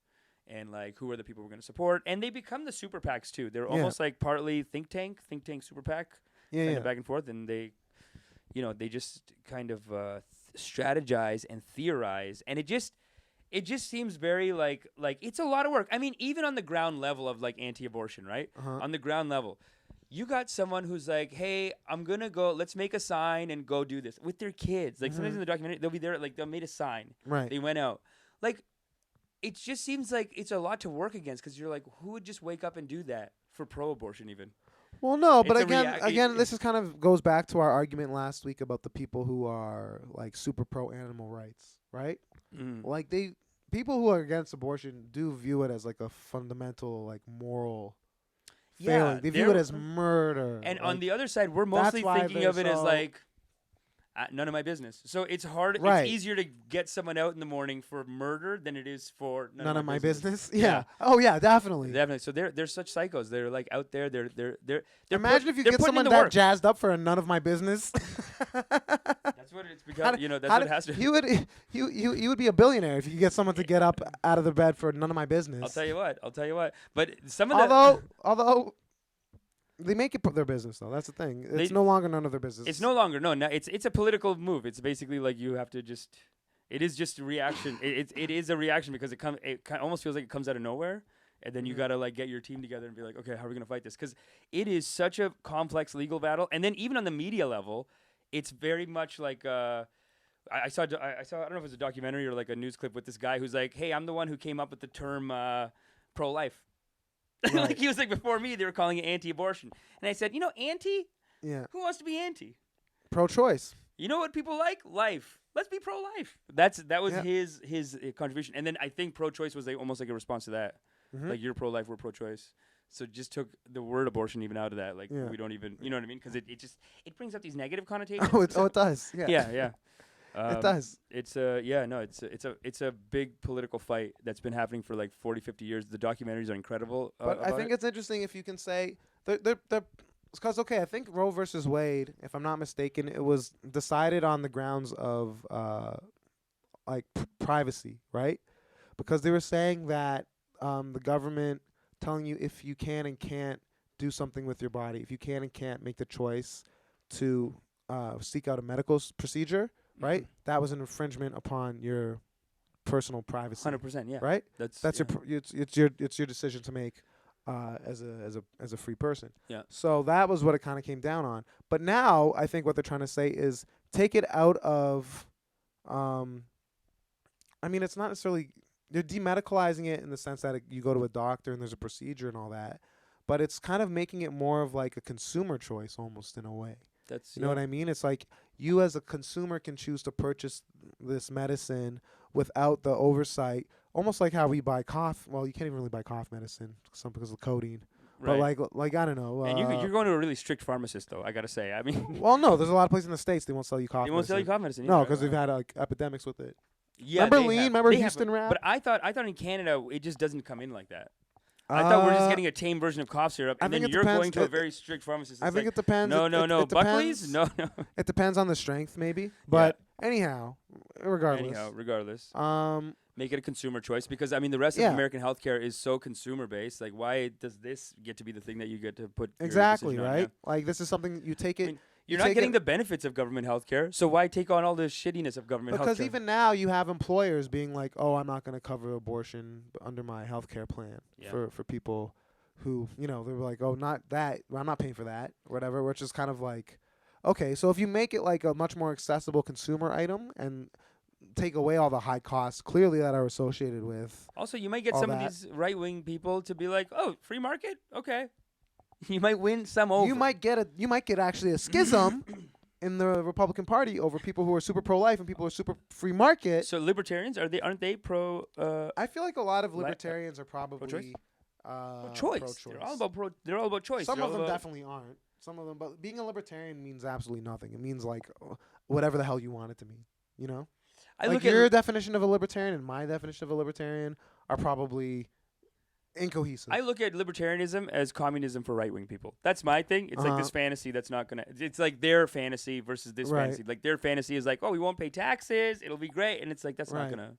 And like, who are the people we're going to support? And they become the super PACs too. They're almost like partly think tank, super PAC, kind of back and forth. And they, they just kind of strategize and theorize. And it just seems very like it's a lot of work. I mean, even on the ground level of like anti-abortion, right? On the ground level, you got someone who's like, hey, I'm going to go, let's make a sign and go do this with their kids. Like sometimes in the documentary, they'll be there, like they made a sign. Right. They went out. Like, it just seems like it's a lot to work against because you're like, who would just wake up and do that for pro-abortion even? Well, no, but again, this is kind of goes back to our argument last week about the people who are like super pro-animal rights, right? Like people who are against abortion do view it as like a fundamental like moral failing. They view it as murder. And on the other side, we're mostly thinking of it as like none of my business. So it's hard. Right. It's easier to get someone out in the morning for murder than it is for none of my business. Yeah. Oh yeah, definitely. Definitely. So they're such psychos. They're like out there. They're Imagine if you get someone that jazzed up for a none of my business. That's what it's become. That's what it has to. You would be a billionaire if you could get someone to get up out of their bed for none of my business. I'll tell you what. But some of although. They make it their business, though. That's the thing. It's no longer none of their business. It's no longer. No, it's a political move. It's basically like you have to just. It is just a reaction. It is a reaction because it almost feels like it comes out of nowhere, and then you gotta like get your team together and be like, okay, how are we gonna fight this? Because it is such a complex legal battle, and then even on the media level, it's very much like I saw I don't know if it was a documentary or like a news clip with this guy who's like, hey, I'm the one who came up with the term pro-life. Right. Like he was like, before me, they were calling it anti-abortion. And I said, anti? Yeah. Who wants to be anti? Pro-choice. You know what people like? Life. Let's be pro-life. That was Yeah. his contribution. And then I think pro-choice was almost like a response to that. Mhm. Like, you're pro-life, we're pro-choice. So just took the word abortion even out of that. Like, Yeah. we don't even, you know what I mean? Because it brings up these negative connotations. It does. Yeah. Yeah. It does. It's a big political fight that's been happening for like 40, 50 years. The documentaries are incredible. But I think it's interesting if you can say they're because I think Roe versus Wade, if I'm not mistaken, it was decided on the grounds of like privacy, right? Because they were saying that the government telling you if you can and can't do something with your body, if you can and can't make the choice to seek out a medical procedure, right? That was an infringement upon your personal privacy. 100%. Yeah. Right? That's It's your decision to make as a free person. Yeah. So that was what it kind of came down on. But now I think what they're trying to say is take it out of. I mean, it's not necessarily they're demedicalizing it in the sense that you go to a doctor and there's a procedure and all that, but it's kind of making it more of like a consumer choice almost in a way. That's You know what I mean? It's like you as a consumer can choose to purchase this medicine without the oversight, almost like how we buy cough. Well, you can't even really buy cough medicine because of codeine. Right. But like I don't know. And you're going to a really strict pharmacist, though. I gotta say. I mean, well, no, there's a lot of places in the States they won't sell you cough. they won't sell you cough medicine. No, either. because we've had like epidemics with it. Yeah, remember they lean? have. Remember They have, Houston rap? But I thought in Canada it just doesn't come in like that. I thought we're just getting a tame version of cough syrup, and then you're going to a very strict pharmacist. I think it depends. No, It Buckley's? depends. No. It depends on the strength, maybe. But anyhow, regardless. Make it a consumer choice because, I mean, the rest of American healthcare is so consumer-based. Like, why does this get to be the thing that you get to put exactly, your decision right? on? Yeah. Like, this is something you take it. I mean, you're not getting the benefits of government healthcare, so why take on all the shittiness of government healthcare? Because even now you have employers being like, oh, I'm not going to cover abortion under my healthcare plan for people who, you know, they were like, oh, not that. Well, I'm not paying for that or whatever, which is kind of like, okay, so if you make it like a much more accessible consumer item and take away all the high costs clearly that are associated with. Also, you might get some of these right-wing people to be like, "Oh, free market, okay." You might win some over. You might get actually a schism in the Republican Party over people who are super pro-life and people who are super free market. So libertarians aren't they pro? I feel like a lot of libertarians are probably pro-choice. pro-choice. They're all about choice. Some of them definitely aren't. Some of them, but being a libertarian means absolutely nothing. It means like whatever the hell you want it to mean. You know. Like your definition of a libertarian and my definition of a libertarian are probably incohesive. I look at libertarianism as communism for right-wing people. That's my thing. It's like this fantasy that's not gonna. It's like their fantasy versus this fantasy. Like their fantasy is like, oh, we won't pay taxes. It'll be great, and it's like that's not gonna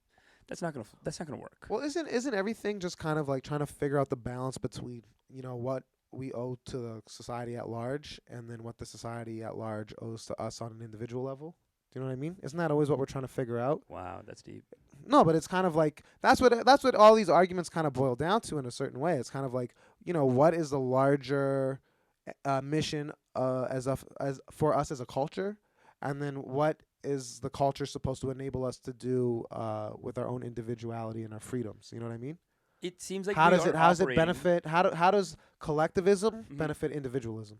work. Well, isn't everything just kind of like trying to figure out the balance between what we owe to the society at large and then what the society at large owes to us on an individual level? Do you know what I mean? Isn't that always what we're trying to figure out? Wow, that's deep. No, but it's kind of like that's what all these arguments kind of boil down to in a certain way. It's kind of like, what is the larger mission as for us as a culture, and then what is the culture supposed to enable us to do with our own individuality and our freedoms? You know what I mean? It seems like how does it benefit? How does collectivism benefit individualism?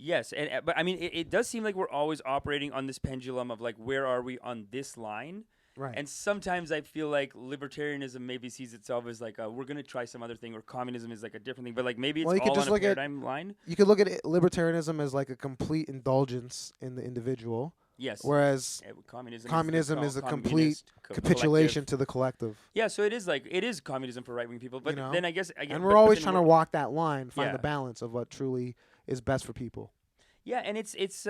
Yes, but I mean, it does seem like we're always operating on this pendulum of like, where are we on this line? Right. And sometimes I feel like libertarianism maybe sees itself as like, we're gonna try some other thing, or communism is like a different thing. But like maybe it's all on a paradigm line. You could look at libertarianism as like a complete indulgence in the individual. Yes. Whereas communism is a complete capitulation to the collective. Yeah, so it is communism for right wing people. But then I guess and we're always trying to walk that line, find the balance of what truly is best for people. Yeah, and it's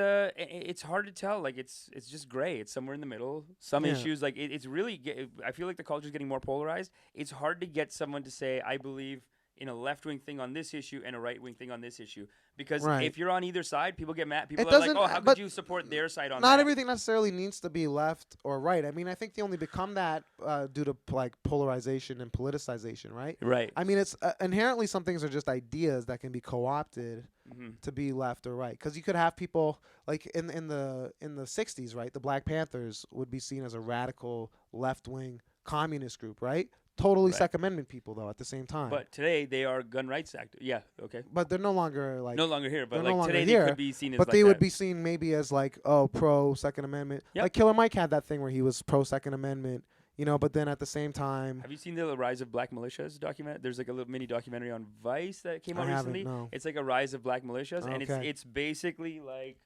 hard to tell. Like it's just gray. It's somewhere in the middle. Some issues it's really. I feel like the culture is getting more polarized. It's hard to get someone to say, I believe in a left-wing thing on this issue and a right-wing thing on this issue. Because Right. if you're on either side, people get mad. People It are like, doesn't- oh, how but could you support their side on Not that? everything necessarily needs to be left or right. I mean, I think they only become that due to like polarization and politicization, right? Right. I mean, it's inherently some things are just ideas that can be co-opted Mm-hmm. to be left or right. Because you could have people like in the 60s, right? The Black Panthers would be seen as a radical left-wing communist group, right? Totally Right. Second Amendment people, though, at the same time. But today they are gun rights activists. Yeah, okay. But they're no longer like No longer here, but they're no like longer today here, they could be seen as but like they would that. be seen maybe as like, oh, pro Second Amendment. Yep. Like Killer Mike had that thing where he was pro Second Amendment, you know, but then at the same time, Have you seen the Rise of Black Militias document? There's like a little mini documentary on Vice that came I out haven't, recently. no. It's like a Rise of Black Militias, and Okay. it's basically like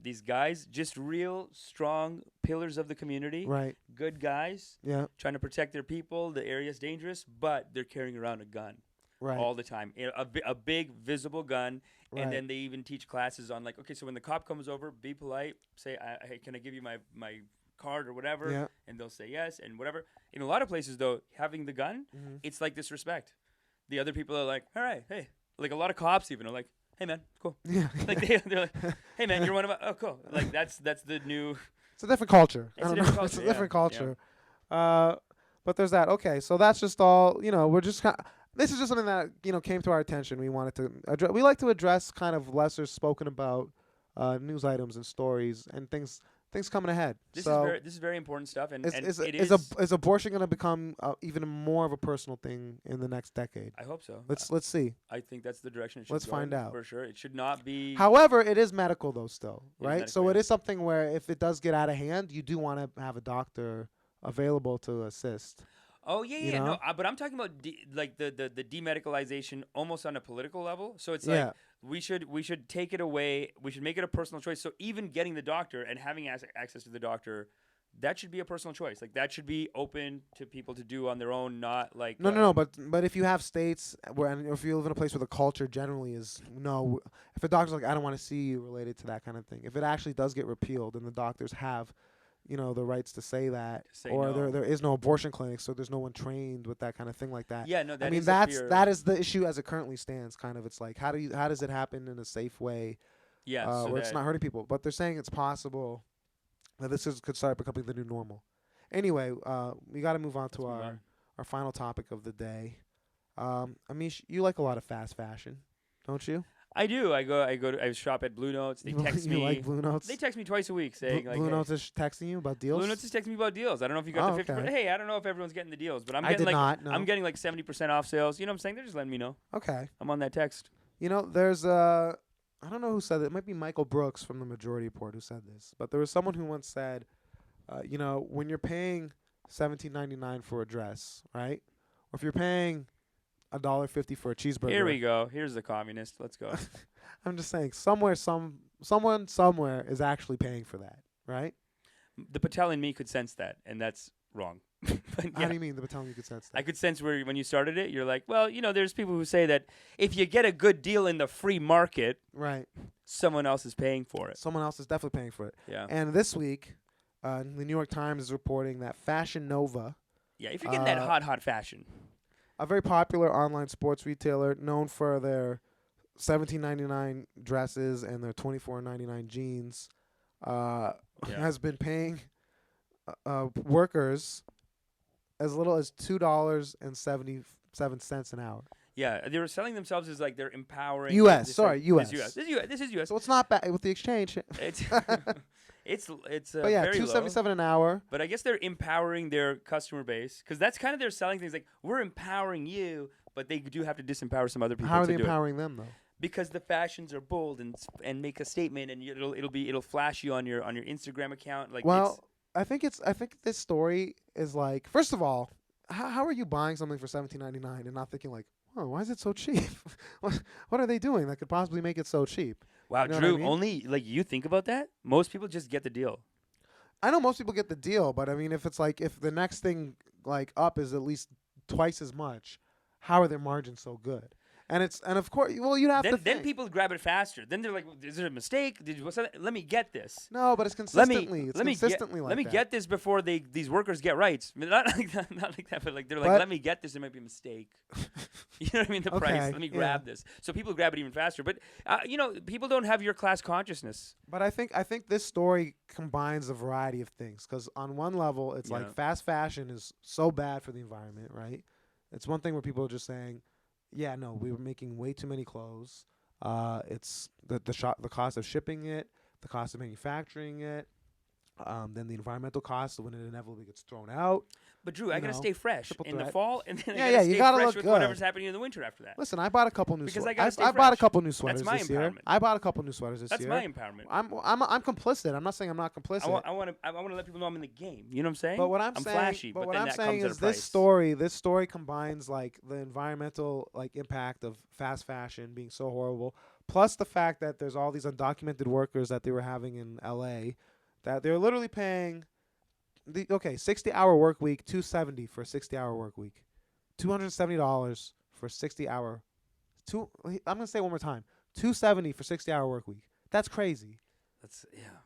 these guys, just real strong pillars of the community, right, good guys, yeah, trying to protect their people. The area's dangerous, but they're carrying around a gun right, all the time, a big visible gun. right. And then they even teach classes on like, okay, so when the cop comes over, be polite, say, hey, can I give you my card or whatever? Yeah. And they'll say yes and whatever. In a lot of places, though, having the gun, Mhm. it's like disrespect. The other people are like, all right, hey. Like a lot of cops even are like, hey, man, cool. Yeah, Like they're like, hey, man, you're one of us. Oh, cool. Like that's the new. it's a different culture. It's I a don't different know. It's a culture, yeah, different yeah. culture. But there's that. Okay, so that's just all. You know, we're just this is just something that came to our attention. We wanted to address. We like to address kind of lesser spoken about news items and stories and things coming ahead. This so is very important stuff, and is abortion going to become even more of a personal thing in the next decade? I hope so. Let's see. I think that's the direction it should Let's go find in, out. for sure. It should not be. However, it is medical though still, It is right? medical, So yeah. it is something where if it does get out of hand, you do want to have a doctor available to assist. Oh yeah, You yeah, know? no, but I'm talking about like the demedicalization almost on a political level. So it's Yeah. like we should take it away. We should make it a personal choice. So even getting the doctor and having access to the doctor, that should be a personal choice. Like that should be open to people to do on their own, not like No. But if you have states where, and if you live in a place where the culture generally is no, if a doctor's like, I don't want to see you related to that kind of thing. If it actually does get repealed, and the doctors have, the rights to say that, To say or no. there is no abortion clinic, so there's no one trained with that kind of thing like that. Yeah, no, that I mean is a fear. that is the issue as it currently stands. Kind of, it's like how does it happen in a safe way, Yeah, so where it's that- not hurting people? But they're saying it's possible that could start becoming the new normal. Anyway, we got to move on to Let's move our on. our final topic of the day. Amish, you like a lot of fast fashion, don't you? I do. I shop at Blue Notes. They text you me. like Blue Notes? They text me twice a week saying like, Blue hey, Notes is texting you about deals? Blue Notes is texting me about deals. I don't know if you got Oh, the 50%. okay. Hey, I don't know if everyone's getting the deals, but I'm I getting did like not, no. I'm getting like 70% off sales. You know what I'm saying? They're just letting me know. Okay. I'm on that text. There's I don't know who said it. It might be Michael Brooks from the Majority Report who said this, but there was someone who once said, when you're paying $17.99 for a dress, right? Or if you're paying $1.50 for a cheeseburger. Here we go. Here's the communist. Let's go. I'm just saying, someone somewhere is actually paying for that, right? The Patel in me could sense that, and that's wrong. But How yeah, do you mean? The battalion you could sense that? I could sense when you started it, you're like, well, there's people who say that if you get a good deal in the free market, Right. someone else is paying for it. Someone else is definitely paying for it. Yeah. And this week, the New York Times is reporting that Fashion Nova, Yeah, if you're getting that hot fashion. a very popular online sports retailer known for their $17.99 dresses and their $24.99 jeans, has been paying workers as little as $2.77 an hour. Yeah, they were selling themselves as like they're empowering. U.S., this sorry, is U.S. This is U.S. So it's not bad with the exchange. It's it's But yeah, very low. $2.77 an hour. But I guess they're empowering their customer base because that's kind of their selling things. Like we're empowering you, but they do have to disempower some other people. How are to they do it. empowering them though? Because the fashions are bold and make a statement, and it'll flash you on your Instagram account. Like Well, I think this story is like, first of all, how are you buying something for $17.99 and not thinking like, oh, why is it so cheap? What are they doing that could possibly make it so cheap? wow, you know what Drew. I mean? Only like you think about that. Most people just get the deal. I know most people get the deal, but I mean, if the next thing like up is at least twice as much, how are their margins so good? And of course, well, you'd have to Then think. people grab it faster. Then they're like, "Is it a mistake? What's that? Let me get this. No, but it's consistently. It's consistently like let me that. get this before these workers get rights. I mean, not like that, but like they're like, But- let me get this. It might be a mistake. You know what I mean? The Okay, price. Let me grab this. So people grab it even faster. But people don't have your class consciousness. But I think this story combines a variety of things because on one level, it's Yeah. like fast fashion is so bad for the environment, right? It's one thing where people are just saying, "Yeah, no, we were making way too many clothes. It's the cost of shipping it, the cost of manufacturing it, then the environmental cost when it inevitably gets thrown out." But Drew, I gotta stay fresh triple in the threat. fall, and then Yeah, I yeah, gotta you stay gotta fresh look with good. whatever's happening in the winter after that. Listen, I bought a couple new Because sweaters. I gotta stay I bought a fresh. couple new sweaters my this year. empowerment. I bought a couple new sweaters this That's year. my empowerment. I'm complicit. I'm not saying I'm not complicit. I want to let people know I'm in the game. You know what I'm saying? But what I'm saying, flashy, but but what then I'm that saying comes at is a price. this story combines like the environmental like impact of fast fashion being so horrible, plus the fact that there's all these undocumented workers that they were having in LA that they're literally paying 60-hour work week, $270 for a 60-hour work week. $270 for a 60-hour. I'm going to say it one more time. $270 for 60-hour work week. That's crazy.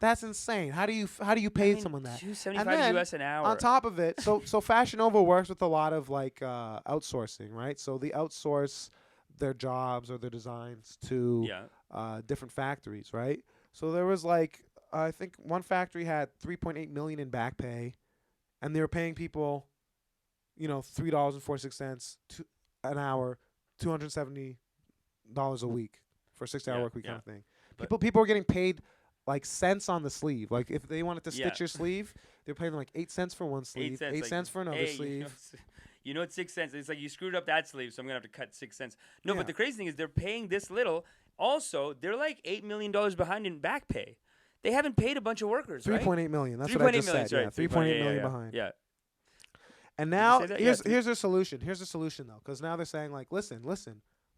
That's insane. How do you pay someone that? $275 US an hour. On top of it, so Fashion Nova works with a lot of like outsourcing, right? So they outsource their jobs or their designs to different factories, right? So there was like I think one factory had $3.8 million in back pay, and they were paying people, $3.46 an hour, $270 a week for a 60-hour work week kind of thing. People were getting paid like cents on the sleeve. Like if they wanted to stitch your sleeve, they're paying them like 8 cents for one sleeve, 8 cents for another sleeve. You know it's 6 cents. It's like you screwed up that sleeve, so I'm gonna have to cut 6 cents. No, but the crazy thing is they're paying this little. Also, they're like $8 million behind in back pay. They haven't paid a bunch of workers. $3.8 million. That's what I just said. Sorry, yeah, $3.8 million behind. Yeah. And now Did here's their solution. Here's the solution though, because now they're saying like, listen,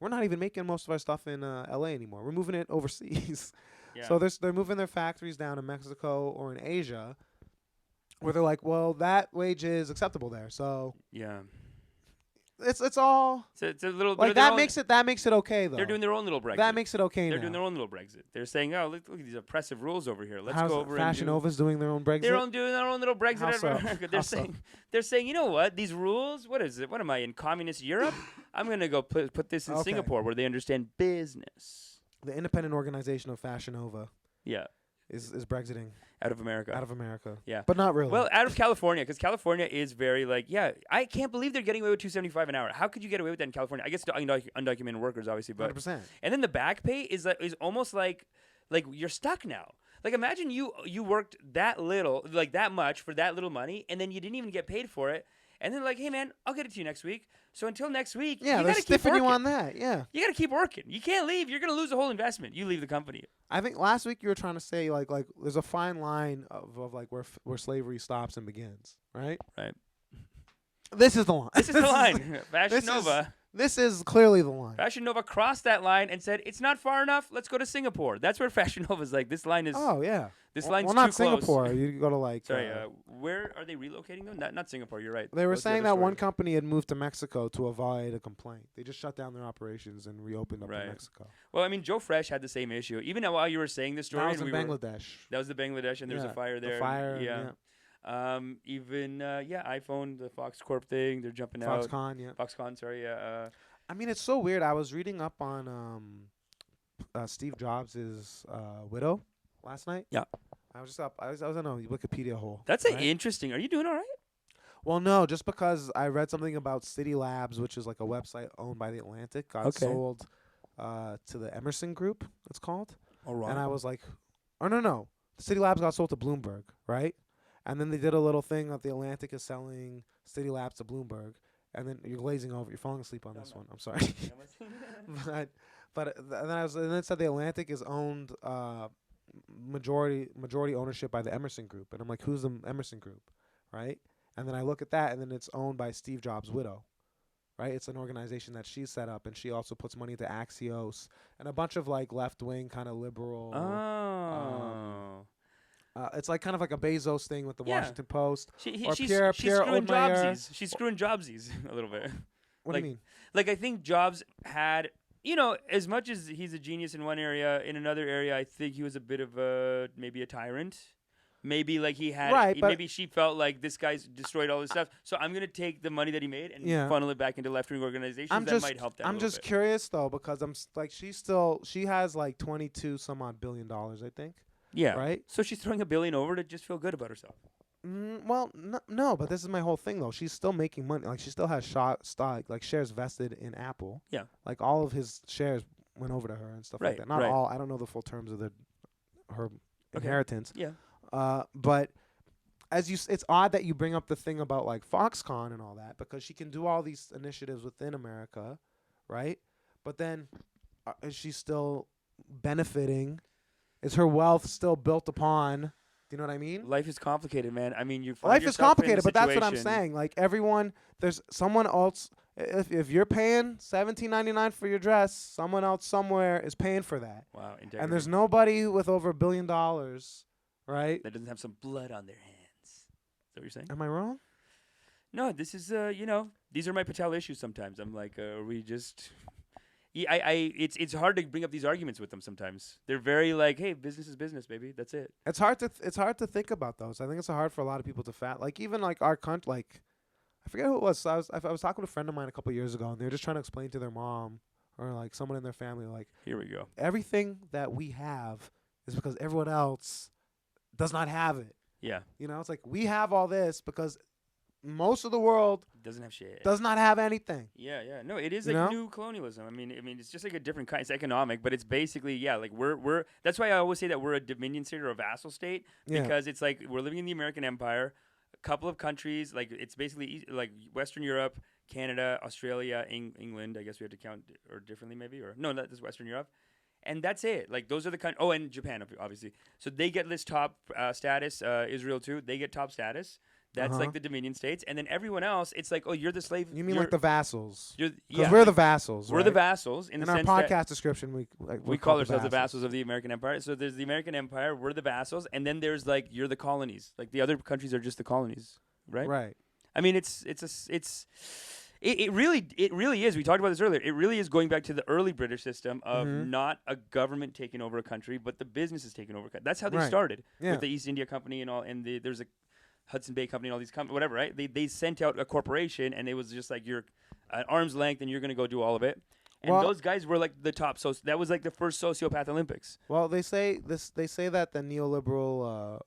we're not even making most of our stuff in LA anymore. We're moving it overseas. Yeah. So they're moving their factories down in Mexico or in Asia, where they're like, well, that wage is acceptable there. So yeah. It's all It's a little like that makes it okay though. They're doing their own little Brexit. That makes it okay. They're now. doing their own little Brexit. They're saying, "Oh, look at these oppressive rules over here. Let's How's go over Fashion Nova's doing their own Brexit. They're doing their own little Brexit. How so? America. How They're saying, you know what? These rules. What is it? What am I in communist Europe? I'm gonna go put this in Singapore where they understand business. The independent organization of Fashion Nova. Yeah. Is Brexiting out of America. Out of America. Yeah. But not really. Well, out of California, because California is very like, I can't believe they're getting away with $275 an hour. How could you get away with that in California? I guess undocumented workers, obviously, but 100%. And then the back pay is almost like you're stuck now. Like imagine you worked that little, like that much for that little money, and then you didn't even get paid for it. And then like, hey man, I'll get it to you next week. So until next week, yeah, you they're gotta keep stiffing working. you on that. Yeah, you gotta keep working. You can't leave. You're gonna lose the whole investment. You leave the company. I think last week you were trying to say like there's a fine line of like where slavery stops and begins, right? Right. This is the line. This is the line. Fashion Nova. This is clearly the line. Fashion Nova crossed that line and said, "It's not far enough. Let's go to Singapore." That's where Fashion Nova's like. This line is. Oh yeah. This line's well, too not close. Singapore. You go to like. Sorry. Where are they relocating though? Not Singapore. You're right. They were That's the saying other that story. one company had moved to Mexico to avoid a complaint. They just shut down their operations and reopened up in Mexico. Well, I mean, Joe Fresh had the same issue. Even while you were saying this story, That was in Bangladesh. That was the Bangladesh, and there was a fire there. The fire. Yeah. iPhone, the Fox Corp thing, they're jumping out. Foxconn, yeah. Foxconn, sorry, yeah. I mean, it's so weird. I was reading up on Steve Jobs' widow last night. Yeah. I was just up. I was on a Wikipedia hole. That's interesting. Are you doing all right? Well, no, just because I read something about City Labs, which is like a website owned by The Atlantic, got sold to the Emerson Group, it's called. All right. And I was like, oh, no. City Labs got sold to Bloomberg, right? And then they did a little thing that The Atlantic is selling City Labs to Bloomberg. And then you're glazing over. You're falling asleep on this one. I'm sorry. but then it said The Atlantic is owned majority ownership by the Emerson Group. And I'm like, who's the Emerson Group, right? And then I look at that, and then it's owned by Steve Jobs' widow, right? It's an organization that she set up, and she also puts money into Axios and a bunch of like left-wing kind of liberal. It's like kind of like a Bezos thing with the Washington Post. She's Pierre screwing Oldmeyer. Jobsies. She's screwing Jobsies a little bit. What do you mean? Like I think Jobs had you know, as much as he's a genius in one area, in another area, I think he was a bit of maybe a tyrant. Maybe like he had, Right, but- maybe she felt like this guy's destroyed all his stuff, so I'm gonna take the money that he made and Yeah. funnel it back into left-wing organizations. That might help that. I'm a little just bit. curious though, because like she has like 22 some odd $billion, I think. Yeah. Right. So she's throwing $1 billion over to just feel good about herself. Well, no, but this is my whole thing though. She's still making money. Like she still has stock, like shares vested in Apple. Yeah. Like all of his shares went over to her and stuff like Right, that. Not right. all. I don't know the full terms of her inheritance. Yeah. But it's odd that you bring up the thing about like Foxconn and all that, because she can do all these initiatives within America, right? But then is she still benefiting? Is her wealth still built upon? Do you know what I mean? Life is complicated, man. I mean, you find Life is yourself in a complicated, but that's what I'm situation- saying. Like everyone, there's someone else. If you're paying $17.99 for your dress, someone else somewhere is paying for that. Wow. Integrity. And there's nobody with over $1 billion, right? that doesn't have some blood on their hands. Is that what you're saying? Am I wrong? No, this is you know, these are my Patel issues sometimes. I'm like, are we just yeah, it's hard to bring up these arguments with them sometimes. They're very like, hey, business is business, baby. That's it. It's hard to think about those. I think it's hard for a lot of people to like even like our country. Like I forget who it was. So I was talking to a friend of mine a couple years ago, and they were just trying to explain to their mom or like someone in their family, like Here we go. everything that we have is because everyone else does not have it. Yeah. You know, it's like we have all this because most of the world Doesn't have shit. does not have anything. Yeah, yeah. No, it is You like know? new colonialism. I mean, it's just like a different kind. It's economic, but it's basically like we're. That's why I always say that we're a dominion state or a vassal state Yeah. because it's like we're living in the American Empire. A couple of countries, like it's basically like Western Europe, Canada, Australia, England. I guess we have to count or differently maybe or no, that is Western Europe. And that's it. Like those are the kind. Oh, and Japan, obviously. So they get this top status. Israel too. They get top status. That's like the Dominion states, and then everyone else, it's like, oh, you're the slave. You mean like the vassals? You're, Because yeah, we're the vassals. we're right? the vassals in In the our sense that podcast description, we we call ourselves the vassals of the American Empire. So there's the American Empire. We're the vassals, and then there's like you're the colonies. Like the other countries are just the colonies, right? Right. I mean, it really is. We talked about this earlier. It really is going back to the early British system of not a government taking over a country, but the businesses taking over. That's how they Right. started Yeah. with the East India Company and all. And there's a Hudson Bay Company and all these whatever, right? They sent out a corporation, and it was just like you're at arm's length, and you're going to go do all of it. And Well- those guys were like the top. So that was like the first sociopath Olympics. Well, they say that the neoliberal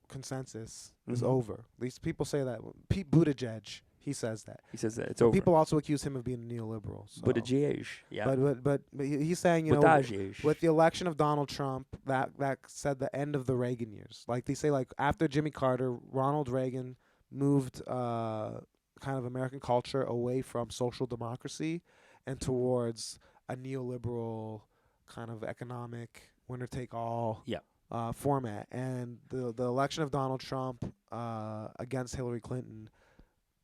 consensus is over. These people say that. Pete Buttigieg, he says that. He says that it's But over. people also accuse him of being a neoliberal. So. Buttigieg, yeah. But he's saying, you know, Buttigieg. with the election of Donald Trump, that said the end of the Reagan years. Like they say, like after Jimmy Carter, Ronald Reagan moved kind of American culture away from social democracy and towards a neoliberal kind of economic winner take all format. And the election of Donald Trump against Hillary Clinton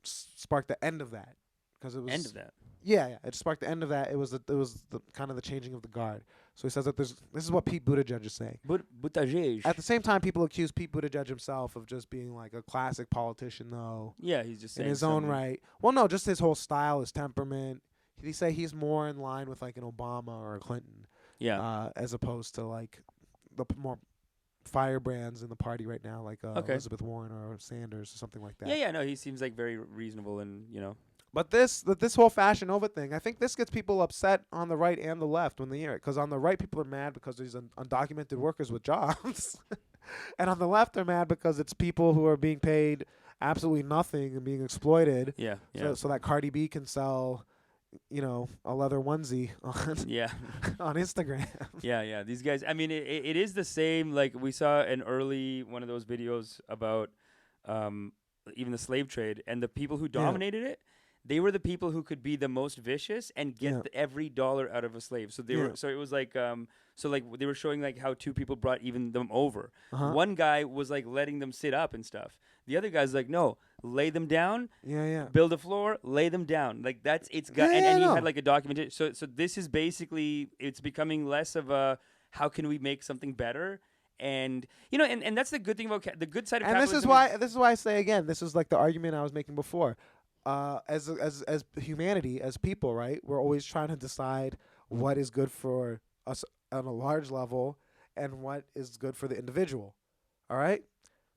sparked the end of that, because it was End of that. Yeah, it sparked the end of that. It was the kind of the changing of the guard. So he says that this is what Pete Buttigieg is saying. Buttigieg. At the same time, people accuse Pete Buttigieg himself of just being like a classic politician, though, Yeah, he's just in saying his own something. right. Well, no, just his whole style, his temperament. They say he's more in line with like an Obama or a Clinton, Yeah. as opposed to like the more firebrands in the party right now, like Elizabeth Warren or Sanders or something like that. Yeah, no, he seems like very reasonable and, But this whole Fashion Nova thing, I think this gets people upset on the right and the left when they hear it. Because on the right, people are mad because there's undocumented workers with jobs. And on the left, they're mad because it's people who are being paid absolutely nothing and being exploited. yeah. So that Cardi B can sell, a leather onesie on, Yeah. on Instagram. Yeah. These guys, I mean, it is the same. Like, we saw an early one of those videos about even the slave trade, and the people who dominated it, they were the people who could be the most vicious and get every dollar out of a slave. So they were. So it was like, they were showing like how two people brought even them over. One guy was like letting them sit up and stuff. The other guy's like, no, lay them down. Yeah. Build a floor, lay them down. Like that's it's got. Yeah, and yeah, he no. had like a documentation. So this is basically it's becoming less of a how can we make something better. And and that's the good thing about the good side of And capitalism. this is why I say again, this is like the argument I was making before. As humanity, as people, right? We're always trying to decide what is good for us on a large level and what is good for the individual. All right?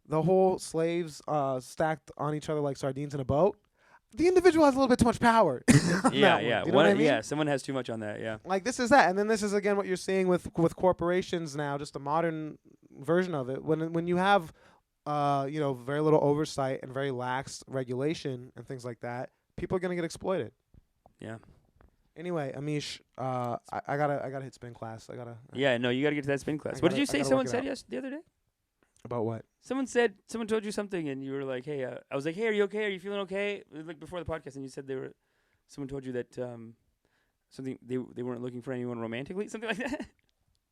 The whole slaves stacked on each other like sardines in a boat. The individual has a little bit too much power. Yeah. You know what I mean? Yeah, someone has too much on that. Yeah. Like this is that, and then this is again what you're seeing with corporations now, just a modern version of it. When you have, very little oversight and very lax regulation and things like that, people are gonna get exploited. Yeah. Anyway, Amish, I gotta hit spin class. Yeah. No, you got to get to that spin class. I What did gotta- you I say? gotta Someone work it said out. the other day. About what? Someone told you something, and you were like, "Hey," I was like, "Hey, are you okay? Are you feeling okay?" It was like before the podcast, and you said someone told you that something they weren't looking for anyone romantically, something like that.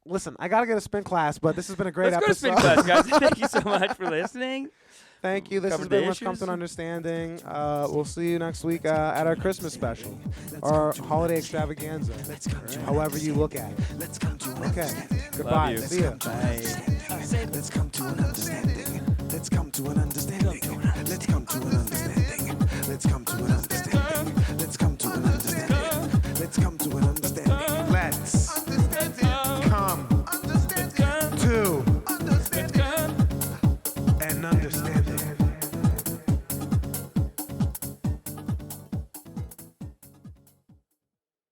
Listen, I gotta get a spin class, but this has been a great Let's episode. go to spin class, guys. Thank you so much for listening. Thank you. This has Covered been the Let's Come to issues. an Understanding. We'll see you next week at our Christmas special or holiday extravaganza, however you look at it. Let's come to an Okay. understanding. Goodbye. you. See ya. Bye. Let's come to an understanding. Let's come to an understanding. Let's come